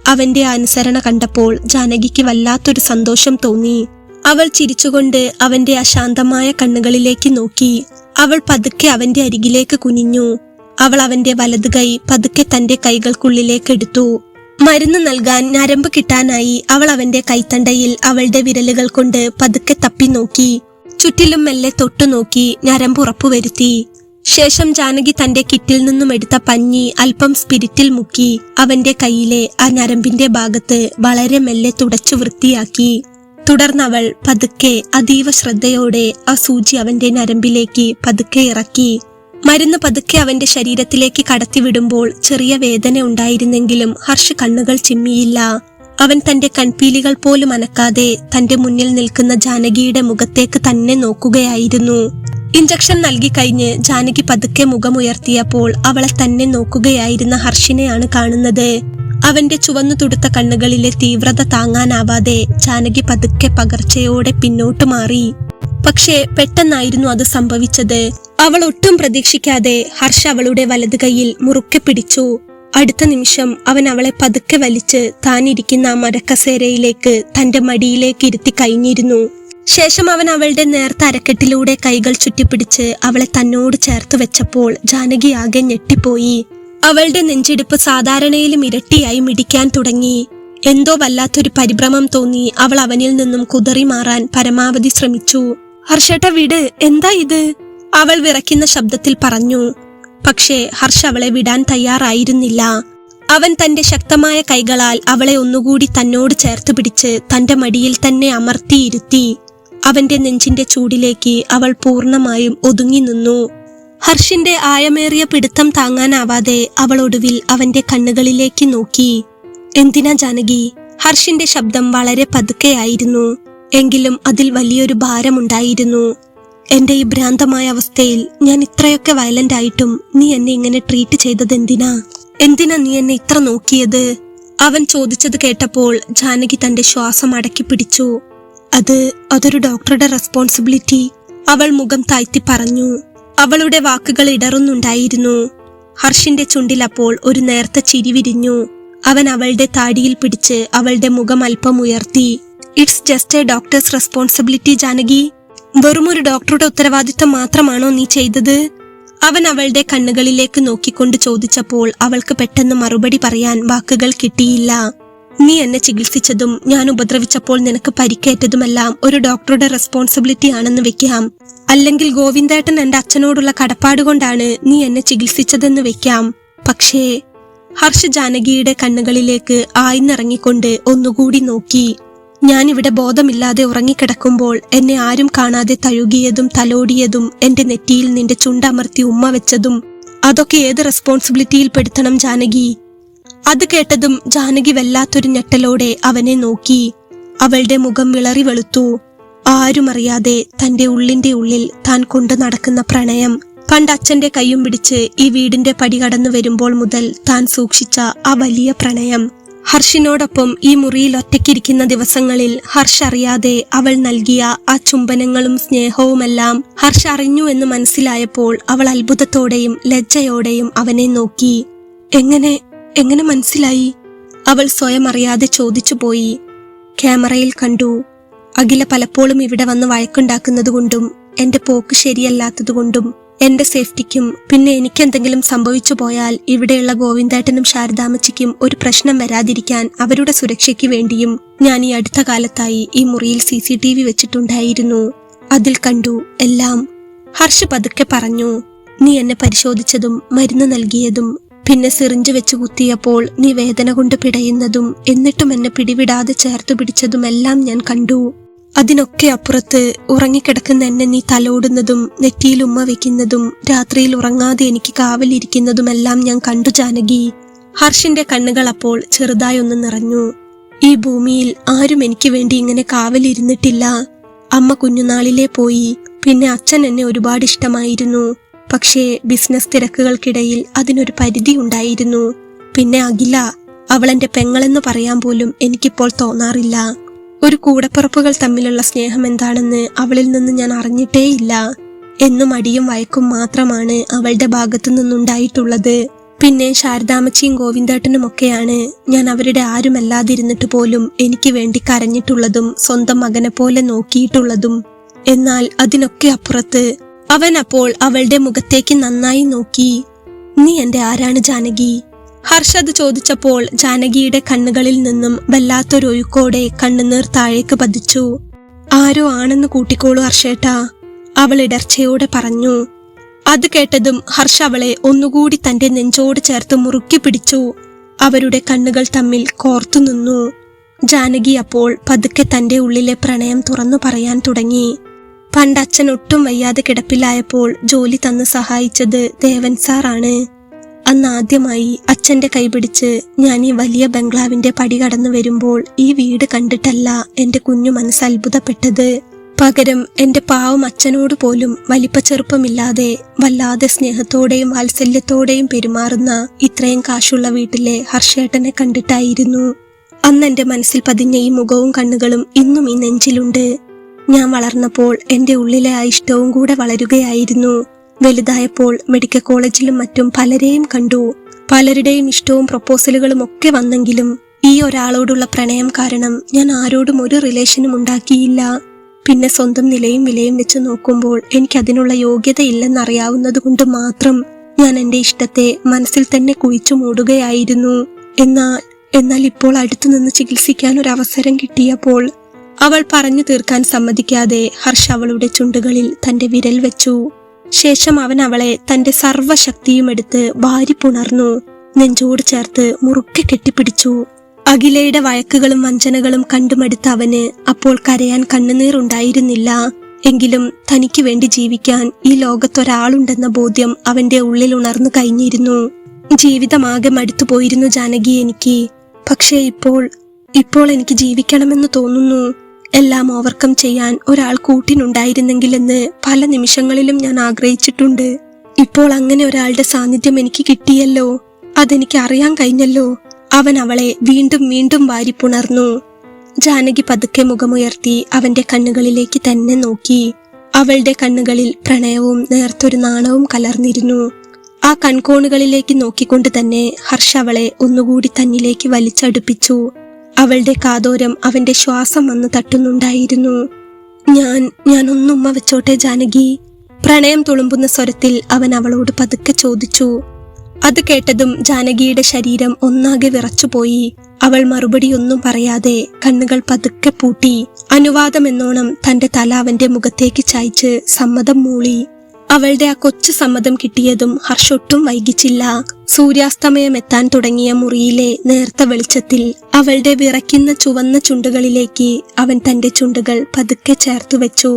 അവന്റെ അനുസരണ കണ്ടപ്പോൾ ജാനകിക്ക് വല്ലാത്തൊരു സന്തോഷം തോന്നി. അവൾ ചിരിച്ചുകൊണ്ട് അവന്റെ അശാന്തമായ കണ്ണുകളിലേക്ക് നോക്കി. അവൾ പതുക്കെ അവന്റെ അരികിലേക്ക് കുനിഞ്ഞു. അവൾ അവന്റെ വലത് കൈ പതുക്കെ തന്റെ കൈകൾക്കുള്ളിലേക്ക് എടുത്തു. മരുന്ന് നൽകാൻ ഞരമ്പ് കിട്ടാനായി അവൾ അവന്റെ കൈത്തണ്ടയിൽ അവളുടെ വിരലുകൾ കൊണ്ട് പതുക്കെ തപ്പി നോക്കി. ചുറ്റിലും മെല്ലെ തൊട്ടു നോക്കി ഞരമ്പ് ഉറപ്പുവരുത്തി. ശേഷം ജാനകി തന്റെ കിറ്റിൽ നിന്നും എടുത്ത പഞ്ഞി അല്പം സ്പിരിറ്റിൽ മുക്കി അവന്റെ കൈയിലെ ആ ഞരമ്പിന്റെ ഭാഗത്ത് വളരെ മെല്ലെ തുടച്ചു വൃത്തിയാക്കി. തുടർന്നവൾ പതുക്കെ അതീവ ശ്രദ്ധയോടെ ആ സൂചി അവന്റെ ഞരമ്പിലേക്ക് പതുക്കെ ഇറക്കി. മരുന്ന് പതുക്കെ അവന്റെ ശരീരത്തിലേക്ക് കടത്തിവിടുമ്പോൾ ചെറിയ വേദന ഉണ്ടായിരുന്നെങ്കിലും ഹർഷ് കണ്ണുകൾ ചിമ്മിയില്ല. അവൻ തന്റെ കൺപീലികൾ പോലും അനക്കാതെ തന്റെ മുന്നിൽ നിൽക്കുന്ന ജാനകിയുടെ മുഖത്തേക്ക് തന്നെ നോക്കുകയായിരുന്നു. ഇഞ്ചക്ഷൻ നൽകി കഴിഞ്ഞ് ജാനകി പതുക്കെ മുഖമുയർത്തിയപ്പോൾ അവളെ തന്നെ നോക്കുകയായിരുന്ന ഹർഷിനെയാണ് കാണുന്നത്. അവന്റെ ചുവന്നു തുടുത്ത കണ്ണുകളിലെ തീവ്രത താങ്ങാനാവാതെ ജാനകി പതുക്കെ പകർച്ചയോടെ പിന്നോട്ട് മാറി. പക്ഷേ പെട്ടെന്നായിരുന്നു അത് സംഭവിച്ചത്. അവൾ ഒട്ടും പ്രതീക്ഷിക്കാതെ ഹർഷ അവളുടെ വലത് കൈയിൽ മുറുക്കെ പിടിച്ചു. അടുത്ത നിമിഷം അവൻ അവളെ പതുക്കെ വലിച്ച് താനിരിക്കുന്ന മരക്കസേരയിലേക്ക് തന്റെ മടിയിലേക്ക് ഇരുത്തി കഴിഞ്ഞിരുന്നു. ശേഷം അവൻ അവളുടെ നേർത്ത അരക്കെട്ടിലൂടെ കൈകൾ ചുറ്റിപ്പിടിച്ച് അവളെ തന്നോട് ചേർത്ത് വെച്ചപ്പോൾ ജാനകി ആകെ ഞെട്ടിപ്പോയി. അവളുടെ നെഞ്ചിടിപ്പ് സാധാരണയിലും ഇരട്ടിയായി മിടിക്കാൻ തുടങ്ങി. എന്തോ വല്ലാത്തൊരു പരിഭ്രമം തോന്നി അവൾ അവനിൽ നിന്നും കുതറി മാറാൻ പരമാവധി ശ്രമിച്ചു. ഹർഷേട്ട വിട്, എന്താ ഇത്? അവൾ വിറയ്ക്കുന്ന ശബ്ദത്തിൽ പറഞ്ഞു. പക്ഷേ ഹർഷ അവളെ വിടാൻ തയ്യാറായിരുന്നില്ല. അവൻ തന്റെ ശക്തമായ കൈകളാൽ അവളെ ഒന്നുകൂടി തന്നോട് ചേർത്ത് പിടിച്ച് തന്റെ മടിയിൽ തന്നെ അമർത്തിയിരുത്തി. അവന്റെ നെഞ്ചിന്റെ ചൂടിലേക്ക് അവൾ പൂർണ്ണമായും ഒതുങ്ങി നിന്നു. ഹർഷിന്റെ ആയമേറിയ പിടുത്തം താങ്ങാനാവാതെ അവൾ ഒടുവിൽ അവന്റെ കണ്ണുകളിലേക്ക് നോക്കി. എന്തിനാ ജാനകി? ഹർഷിന്റെ ശബ്ദം വളരെ പതുക്കെയായിരുന്നു. എങ്കിലും അതിൽ വലിയൊരു ഭാരമുണ്ടായിരുന്നു. എന്റെ ഈ ഭ്രാന്തമായ അവസ്ഥയിൽ ഞാൻ ഇത്രയൊക്കെ വയലന്റ് ആയിട്ടും നീ എന്നെ ഇങ്ങനെ ട്രീറ്റ് ചെയ്തത് എന്തിനാ? എന്തിനാ നീ എന്നെ ഇത്ര നോക്കിയത്? അവൻ ചോദിച്ചത് കേട്ടപ്പോൾ ജാനകി തന്റെ ശ്വാസം അടക്കി പിടിച്ചു. അതൊരു ഡോക്ടറുടെ റെസ്പോൺസിബിലിറ്റി, അവൾ മുഖം താഴ്ത്തി പറഞ്ഞു. അവളുടെ വാക്കുകൾ ഇടറുന്നുണ്ടായിരുന്നു. ഹർഷിന്റെ ചുണ്ടിൽ അപ്പോൾ ഒരു നേർത്ത ചിരി വിരിഞ്ഞു. അവൻ അവളുടെ താടിയിൽ പിടിച്ച് അവളുടെ മുഖം അല്പം ഉയർത്തി. It's just A doctors responsibility Janaki. വെറുമൊരു ഡോക്ടറുടെ ഉത്തരവാദിത്തം മാത്രമാണോ നീ ചെയ്തത്? അവൻ അവളുടെ കണ്ണുകളിലേക്ക് നോക്കിക്കൊണ്ട് ചോദിച്ചപ്പോൾ അവൾക്ക് പെട്ടെന്ന് മറുപടി പറയാൻ വാക്കുകൾ കിട്ടിയില്ല. നീ എന്നെ ചികിത്സിച്ചതും ഞാൻ ഉപദ്രവിച്ചപ്പോൾ നിനക്ക് പരിക്കേറ്റതുമെല്ലാം ഒരു ഡോക്ടറുടെ റെസ്പോൺസിബിലിറ്റി ആണെന്ന് വെക്കാം. അല്ലെങ്കിൽ ഗോവിന്ദേട്ടൻ എന്റെ അച്ഛനോടുള്ള കടപ്പാട് കൊണ്ടാണ് നീ എന്നെ ചികിത്സിച്ചതെന്ന് വെക്കാം. പക്ഷേ ഹർഷ് ജാനകിയുടെ കണ്ണുകളിലേക്ക് ആഴ്ന്നിറങ്ങിക്കൊണ്ട് ഒന്നുകൂടി നോക്കി. ഞാനിവിടെ ബോധമില്ലാതെ ഉറങ്ങിക്കിടക്കുമ്പോൾ എന്നെ ആരും കാണാതെ തഴുകിയതും തലോടിയതും എന്റെ നെറ്റിയിൽ നിന്റെ ചുണ്ടമർത്തി ഉമ്മ വെച്ചതും അതൊക്കെ ഏത് റെസ്പോൺസിബിലിറ്റിയിൽ പെടുത്തണം ജാനകി? അത് കേട്ടതും ജാനകി വല്ലാത്തൊരു ഞെട്ടലോടെ അവനെ നോക്കി. അവളുടെ മുഖം വിളറി വെളുത്തു. ആരുമറിയാതെ തന്റെ ഉള്ളിന്റെ ഉള്ളിൽ താൻ കൊണ്ടു നടക്കുന്ന പ്രണയം, പണ്ട് അച്ഛന്റെ കൈയും പിടിച്ച് ഈ വീടിന്റെ പടി കടന്നു വരുമ്പോൾ മുതൽ താൻ സൂക്ഷിച്ച ആ വലിയ പ്രണയം. ഹർഷിനോടൊപ്പം ഈ മുറിയിൽ ഒറ്റയ്ക്കിരിക്കുന്ന ദിവസങ്ങളിൽ ഹർഷ് അറിയാതെ അവൾ നൽകിയ ആ ചുംബനങ്ങളും സ്നേഹവുമെല്ലാം ഹർഷ് അറിഞ്ഞു എന്ന് മനസ്സിലായപ്പോൾ അവൾ അത്ഭുതത്തോടെയും ലജ്ജയോടെയും അവനെ നോക്കി. എങ്ങനെ മനസ്സിലായി? അവൾ സ്വയം അറിയാതെ ചോദിച്ചു പോയി. ക്യാമറയിൽ കണ്ടു. അഖില പലപ്പോഴും ഇവിടെ വന്ന് വഴക്കുണ്ടാക്കുന്നതുകൊണ്ടും എന്റെ പോക്ക് ശരിയല്ലാത്തതുകൊണ്ടും എന്റെ സേഫ്റ്റിക്കും പിന്നെ എനിക്കെന്തെങ്കിലും സംഭവിച്ചു പോയാൽ ഇവിടെയുള്ള ഗോവിന്ദേട്ടനും ശാരദാമ്മച്ചിക്കും ഒരു പ്രശ്നം വരാതിരിക്കാൻ അവരുടെ സുരക്ഷയ്ക്ക് വേണ്ടിയും ഞാൻ ഈ അടുത്ത കാലത്തായി ഈ മുറിയിൽ CCTV വെച്ചിട്ടുണ്ടായിരുന്നു. അതിൽ കണ്ടു എല്ലാം. ഹർഷ് പതുക്കെ പറഞ്ഞു. നീ എന്നെ പരിശോധിച്ചതും മരുന്ന് നൽകിയതും പിന്നെ സിറിഞ്ച് വെച്ച് കുത്തിയപ്പോൾ നീ വേദന കൊണ്ട് പിടയുന്നതും എന്നിട്ടും എന്നെ പിടിവിടാതെ ചേർത്തു പിടിച്ചതുമെല്ലാം ഞാൻ കണ്ടു. അതിനൊക്കെ അപ്പുറത്ത് ഉറങ്ങിക്കിടക്കുന്ന എന്നെ നീ തലോടുന്നതും നെറ്റിയിൽ ഉമ്മ വെക്കുന്നതും രാത്രിയിൽ ഉറങ്ങാതെ എനിക്ക് കാവലിരിക്കുന്നതുമെല്ലാം ഞാൻ കണ്ടു ജാനകി. ഹർഷിന്റെ കണ്ണുകൾ അപ്പോൾ ചെറുതായി ഒന്ന് നിറഞ്ഞു. ഈ ഭൂമിയിൽ ആരും എനിക്ക് വേണ്ടി ഇങ്ങനെ കാവലിരുന്നിട്ടില്ല. അമ്മ കുഞ്ഞുനാളിലേ പോയി. പിന്നെ അച്ഛൻ എന്നെ ഒരുപാട് ഇഷ്ടമായിരുന്നു. പക്ഷേ ബിസിനസ് തിരക്കുകൾക്കിടയിൽ അതിനൊരു പരിധി ഉണ്ടായിരുന്നു. പിന്നെ അഖില, അവളെന്റെ പെങ്ങളെന്ന് പറയാൻ പോലും എനിക്കിപ്പോൾ തോന്നാറില്ല. ഒരു കൂടപ്പിറപ്പുകൾ തമ്മിലുള്ള സ്നേഹം എന്താണെന്ന് അവളിൽ നിന്ന് ഞാൻ അറിഞ്ഞിട്ടേയില്ല. എന്നും അടിയും വഴക്കും മാത്രമാണ് അവളുടെ ഭാഗത്തു നിന്നുണ്ടായിട്ടുള്ളത്. പിന്നെ ശാരദാമ്മച്ചിയും ഗോവിന്ദേട്ടനുമൊക്കെയാണ് ഞാൻ അവരുടെ ആരുമല്ലാതിരുന്നിട്ട് പോലും എനിക്ക് വേണ്ടി കരഞ്ഞിട്ടുള്ളതും സ്വന്തം മകനെ പോലെ നോക്കിയിട്ടുള്ളതും. എന്നാൽ അതിനൊക്കെ അപ്പുറത്ത് അവൻ അപ്പോൾ അവളുടെ മുഖത്തേക്ക് നന്നായി നോക്കി. നീ എന്റെ ആരാണ് ജാനകി? ഹർഷ് ചോദിച്ചപ്പോൾ ജാനകിയുടെ കണ്ണുകളിൽ നിന്നും വല്ലാത്തൊരൊഴുക്കോടെ കണ്ണുനീർ താഴേക്ക് പതിച്ചു. ആരോ ആണെന്ന് കൂട്ടിക്കോളൂ ഹർഷേട്ടാ, അവൾ ഇടർച്ചയോടെ പറഞ്ഞു. അത് കേട്ടതും ഹർഷ് അവളെ ഒന്നുകൂടി തന്റെ നെഞ്ചോട് ചേർത്ത് മുറുക്കി പിടിച്ചു. അവരുടെ കണ്ണുകൾ തമ്മിൽ കോർത്തു നിന്നു. ജാനകി അപ്പോൾ പതുക്കെ തന്റെ ഉള്ളിലെ പ്രണയം തുറന്നു പറയാൻ തുടങ്ങി. പണ്ട് അച്ഛൻ ഒട്ടും വയ്യാതെ കിടപ്പിലായപ്പോൾ ജോലി തന്ന് സഹായിച്ചത് ദേവൻ സാറാണ്. അന്ന് ആദ്യമായി അച്ഛന്റെ കൈപിടിച്ച് ഞാൻ ഈ വലിയ ബംഗ്ലാവിന്റെ പടി കടന്നു വരുമ്പോൾ ഈ വീട് കണ്ടിട്ടല്ല എന്റെ കുഞ്ഞു മനസ്സ് അത്ഭുതപ്പെട്ടത്. പകരം എന്റെ പാവം അച്ഛനോട് പോലും വലിപ്പച്ചെറുപ്പമില്ലാതെ വല്ലാതെ സ്നേഹത്തോടെയും വാത്സല്യത്തോടെയും പെരുമാറുന്ന ഇത്രയും കാശുള്ള വീട്ടിലെ ഹർഷേട്ടനെ കണ്ടിട്ടായിരുന്നു. അന്ന് എന്റെ മനസ്സിൽ പതിഞ്ഞ ഈ മുഖവും കണ്ണുകളും ഇന്നും ഈ നെഞ്ചിലുണ്ട്. ഞാൻ വളർന്നപ്പോൾ എന്റെ ഉള്ളിലെ ആ ഇഷ്ടവും കൂടെ വളരുകയായിരുന്നു. വലുതായപ്പോൾ മെഡിക്കൽ കോളേജിലും മറ്റും പലരെയും കണ്ടു. പലരുടെയും ഇഷ്ടവും പ്രപ്പോസലുകളും ഒക്കെ വന്നെങ്കിലും ഈ ഒരാളോടുള്ള പ്രണയം കാരണം ഞാൻ ആരോടും ഒരു റിലേഷനും ഉണ്ടാക്കിയില്ല. പിന്നെ സ്വന്തം നിലയും വിലയും വെച്ച് നോക്കുമ്പോൾ എനിക്കതിനുള്ള യോഗ്യതയില്ലെന്നറിയാവുന്നത് കൊണ്ട് മാത്രം ഞാൻ എന്റെ ഇഷ്ടത്തെ മനസ്സിൽ തന്നെ കുഴിച്ചു മൂടുകയായിരുന്നു. എന്നാൽ ഇപ്പോൾ അടുത്തുനിന്ന് ചികിത്സിക്കാൻ ഒരു അവസരം കിട്ടിയപ്പോൾ അവൾ പറഞ്ഞു തീർക്കാൻ സമ്മതിക്കാതെ ഹർഷ് അവളുടെ ചുണ്ടുകളിൽ തന്റെ വിരൽ വെച്ചു. ശേഷം അവൻ അവളെ തന്റെ സർവ്വശക്തിയും എടുത്ത് വാരിപ്പുണർന്നു. നെഞ്ചോട് ചേർത്ത് മുറുക്കെ കെട്ടിപ്പിടിച്ചു. അഖിലയുടെ വഴക്കുകളും വഞ്ചനകളും കണ്ടുമടുത്ത അവന് അപ്പോൾ കരയാൻ കണ്ണുനീറുണ്ടായിരുന്നില്ല. എങ്കിലും തനിക്ക് വേണ്ടി ജീവിക്കാൻ ഈ ലോകത്തൊരാളുണ്ടെന്ന ബോധ്യം അവന്റെ ഉള്ളിൽ ഉണർന്നു കഴിഞ്ഞിരുന്നു. ജീവിതമാകെ മടുത്തു പോയിരുന്നു ജാനകി എനിക്ക്. പക്ഷേ ഇപ്പോൾ എനിക്ക് ജീവിക്കണമെന്ന് തോന്നുന്നു. എല്ലാം ഓവർകം ചെയ്യാൻ ഒരാൾ കൂട്ടിനുണ്ടായിരുന്നെങ്കിലെന്ന് പല നിമിഷങ്ങളിലും ഞാൻ ആഗ്രഹിച്ചിട്ടുണ്ട്. ഇപ്പോൾ അങ്ങനെ ഒരാളുടെ സാന്നിധ്യം എനിക്ക് കിട്ടിയല്ലോ, അതെനിക്ക് അറിയാൻ കഴിഞ്ഞല്ലോ. അവൻ അവളെ വീണ്ടും വീണ്ടും വാരിപ്പുണർന്നു. ജാനകി പതുക്കെ മുഖമുയർത്തി അവന്റെ കണ്ണുകളിലേക്ക് തന്നെ നോക്കി. അവളുടെ കണ്ണുകളിൽ പ്രണയവും നേർത്തൊരു നാണവും കലർന്നിരുന്നു. ആ കൺകോണുകളിലേക്ക് നോക്കിക്കൊണ്ട് തന്നെ ഹർഷ് അവളെ ഒന്നുകൂടി തന്നിലേക്ക് വലിച്ചടുപ്പിച്ചു. അവളുടെ കാതോരം അവന്റെ ശ്വാസം വന്ന് തട്ടുന്നുണ്ടായിരുന്നു. ഞാൻ ഒന്നുമ്മ വെച്ചോട്ടെ ജാനകി? പ്രണയം തുളുമ്പുന്ന സ്വരത്തിൽ അവൻ അവളോട് പതുക്കെ ചോദിച്ചു. അത് കേട്ടതും ജാനകിയുടെ ശരീരം ഒന്നാകെ വിറച്ചുപോയി. അവൾ മറുപടിയൊന്നും പറയാതെ കണ്ണുകൾ പതുക്കെ പൂട്ടി അനുവാദമെന്നോണം തന്റെ തല അവന്റെ മുഖത്തേക്ക് ചായ്ച്ച് സമ്മതം മൂളി. അവളുടെ ആ കൊച്ചു സമ്മതം കിട്ടിയതും ഹർഷ് ഒട്ടും വൈകിച്ചില്ല. സൂര്യാസ്തമയം എത്താൻ തുടങ്ങിയ മുറിയിലെ നേർത്ത വെളിച്ചത്തിൽ അവളുടെ വിറയ്ക്കുന്ന ചുവന്ന ചുണ്ടുകളിലേക്ക് അവൻ തന്റെ ചുണ്ടുകൾ പതുക്കെ ചേർത്തു വെച്ചു.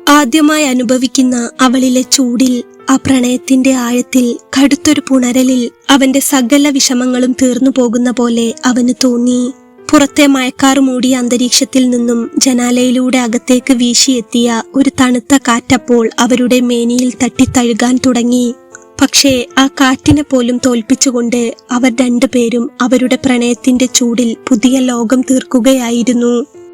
ആദ്യമായി അനുഭവിക്കുന്ന അവളിലെ ചൂടിൽ, ആ പ്രണയത്തിന്റെ ആഴത്തിൽ, കടുത്തൊരു പുണരലിൽ അവന്റെ സകല വിഷമങ്ങളും തീർന്നു പോകുന്ന പോലെ അവന് തോന്നി. പുറത്തെ മഴക്കാർ മൂടിയ അന്തരീക്ഷത്തിൽ നിന്നും ജനാലയിലൂടെ അകത്തേക്ക് വീശിയെത്തിയ ഒരു തണുത്ത കാറ്റപ്പോൾ അവരുടെ മേനിയിൽ തട്ടിത്തഴുകാൻ തുടങ്ങി. പക്ഷേ ആ കാറ്റിനെ പോലും തോൽപ്പിച്ചുകൊണ്ട് അവർ രണ്ടുപേരും അവരുടെ പ്രണയത്തിന്റെ ചൂടിൽ പുതിയ ലോകം തീർക്കുകയായിരുന്നു.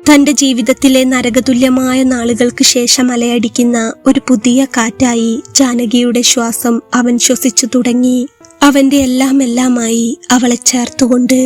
തന്റെ ജീവിതത്തിലെ നരകതുല്യമായ നാളുകൾക്ക് ശേഷം അലയടിക്കുന്ന ഒരു പുതിയ കാറ്റായി ജാനകിയുടെ ശ്വാസം അവൻ ശ്വസിച്ചു തുടങ്ങി. അവന്റെ എല്ലാമായി അവളെ ചേർത്തുകൊണ്ട്.